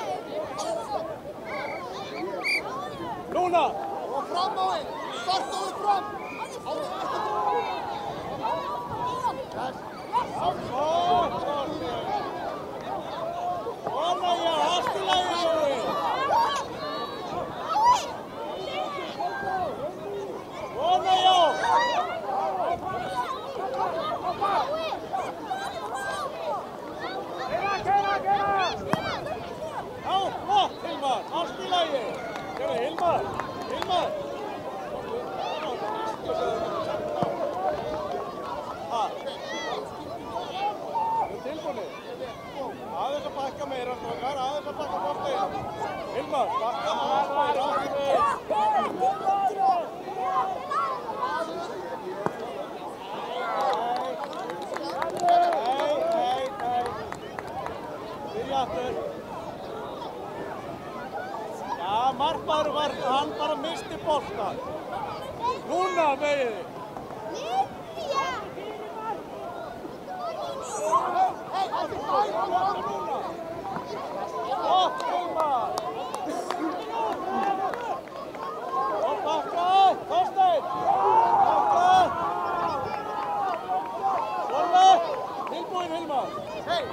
Speaker 3: Núna!
Speaker 1: Og fram á einn! Startaðu fram!
Speaker 3: Svona, já, allt í lagi, Jói! Svona, já! Já, flott, Hilmar, allt í lagi! Gerðu, Hilmar! Hilmar! Tilbúinir! Aðeins að bakka meira, strókar, aðeins að bakka boltið. Hilmar, bakka aðeins meira. Nei. Byrja aftur. Já, markmaður var, hann bara misti boltan. Núna megið þið. Flott, Hilmar! Og bakka, Þorsteinn! Bakka! Svona! Tilbúinn, Hilmar! Hei!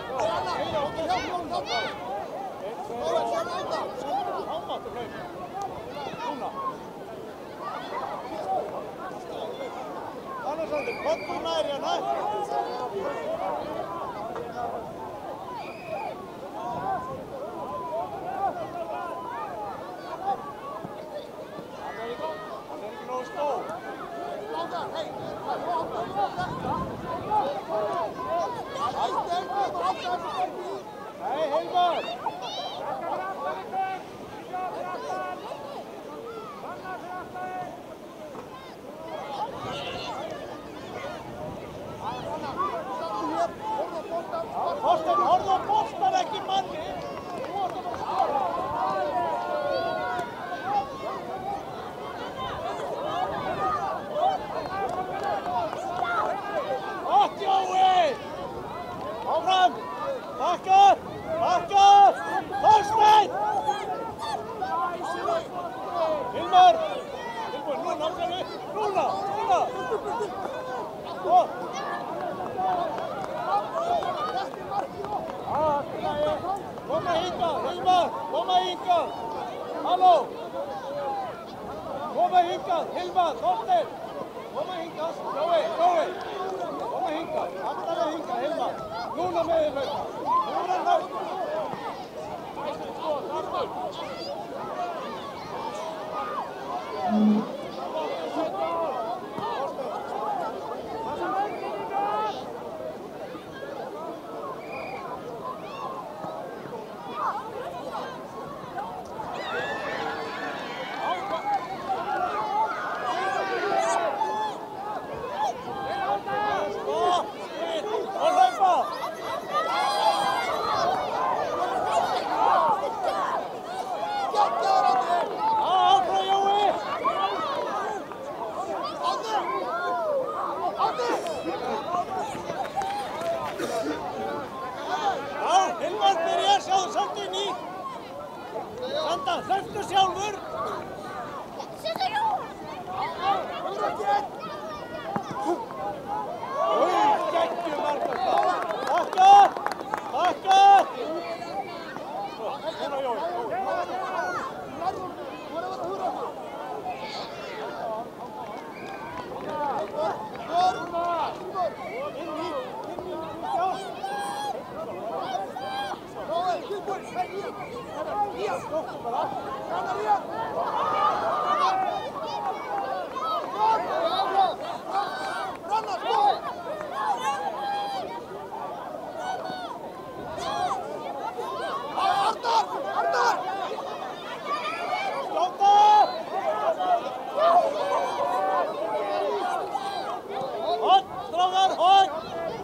Speaker 3: Hámáttur hlaup! Núna! Annars Aldur, komdu nær hérna! Hey, Hilmar! Þorsteinn, horfðu á boltan, ekki manni! Gott, Jói! Áfram! Bakkar! Bakkar! Þorsteinn! Hilmar! Tilbúin, núna, ákveði! Núna! Núna! Gott! Koma hingað, Hilmar! Koma hingað! Halló! Koma hingað, Hilmar! Þorsteinn! Koma hingað! Jói! Jói! Koma hingað! Aftalega hingað, Hilmar! Núna með þér lauta! Núna lauta! Sko, þarfur! Hlauptu sjálfur! Geggjum markast! Bakkar! Bakkar! Svona Jói!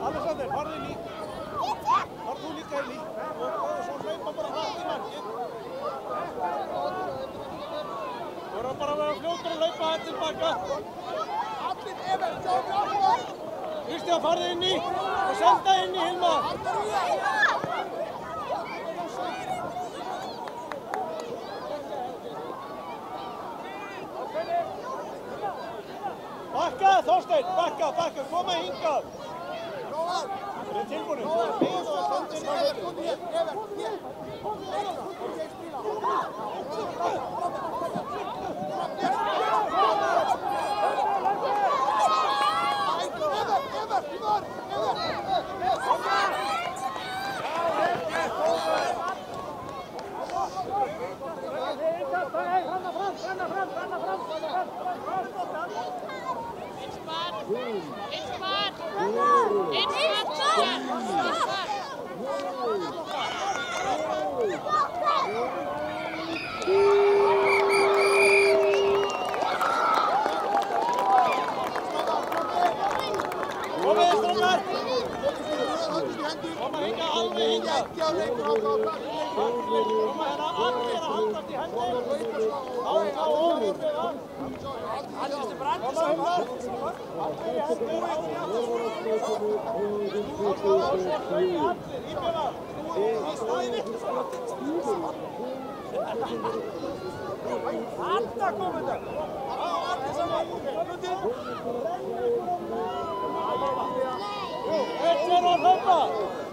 Speaker 3: Alexander, farðu inn í. Farðu þú líka inn í. Og svo hlaupa bara hratt í markið. Þú verður bara að vera fljótur að hlaupa þetta tilbaka.
Speaker 1: Allir
Speaker 3: Kristján, farðu inn í og senda inn í Hilmar. Bakka, Þorsteinn, bakka, koma hingað. Það er tilbúinu. Þú er með og sendið inn á völdinu. Þetta er að hlaupa!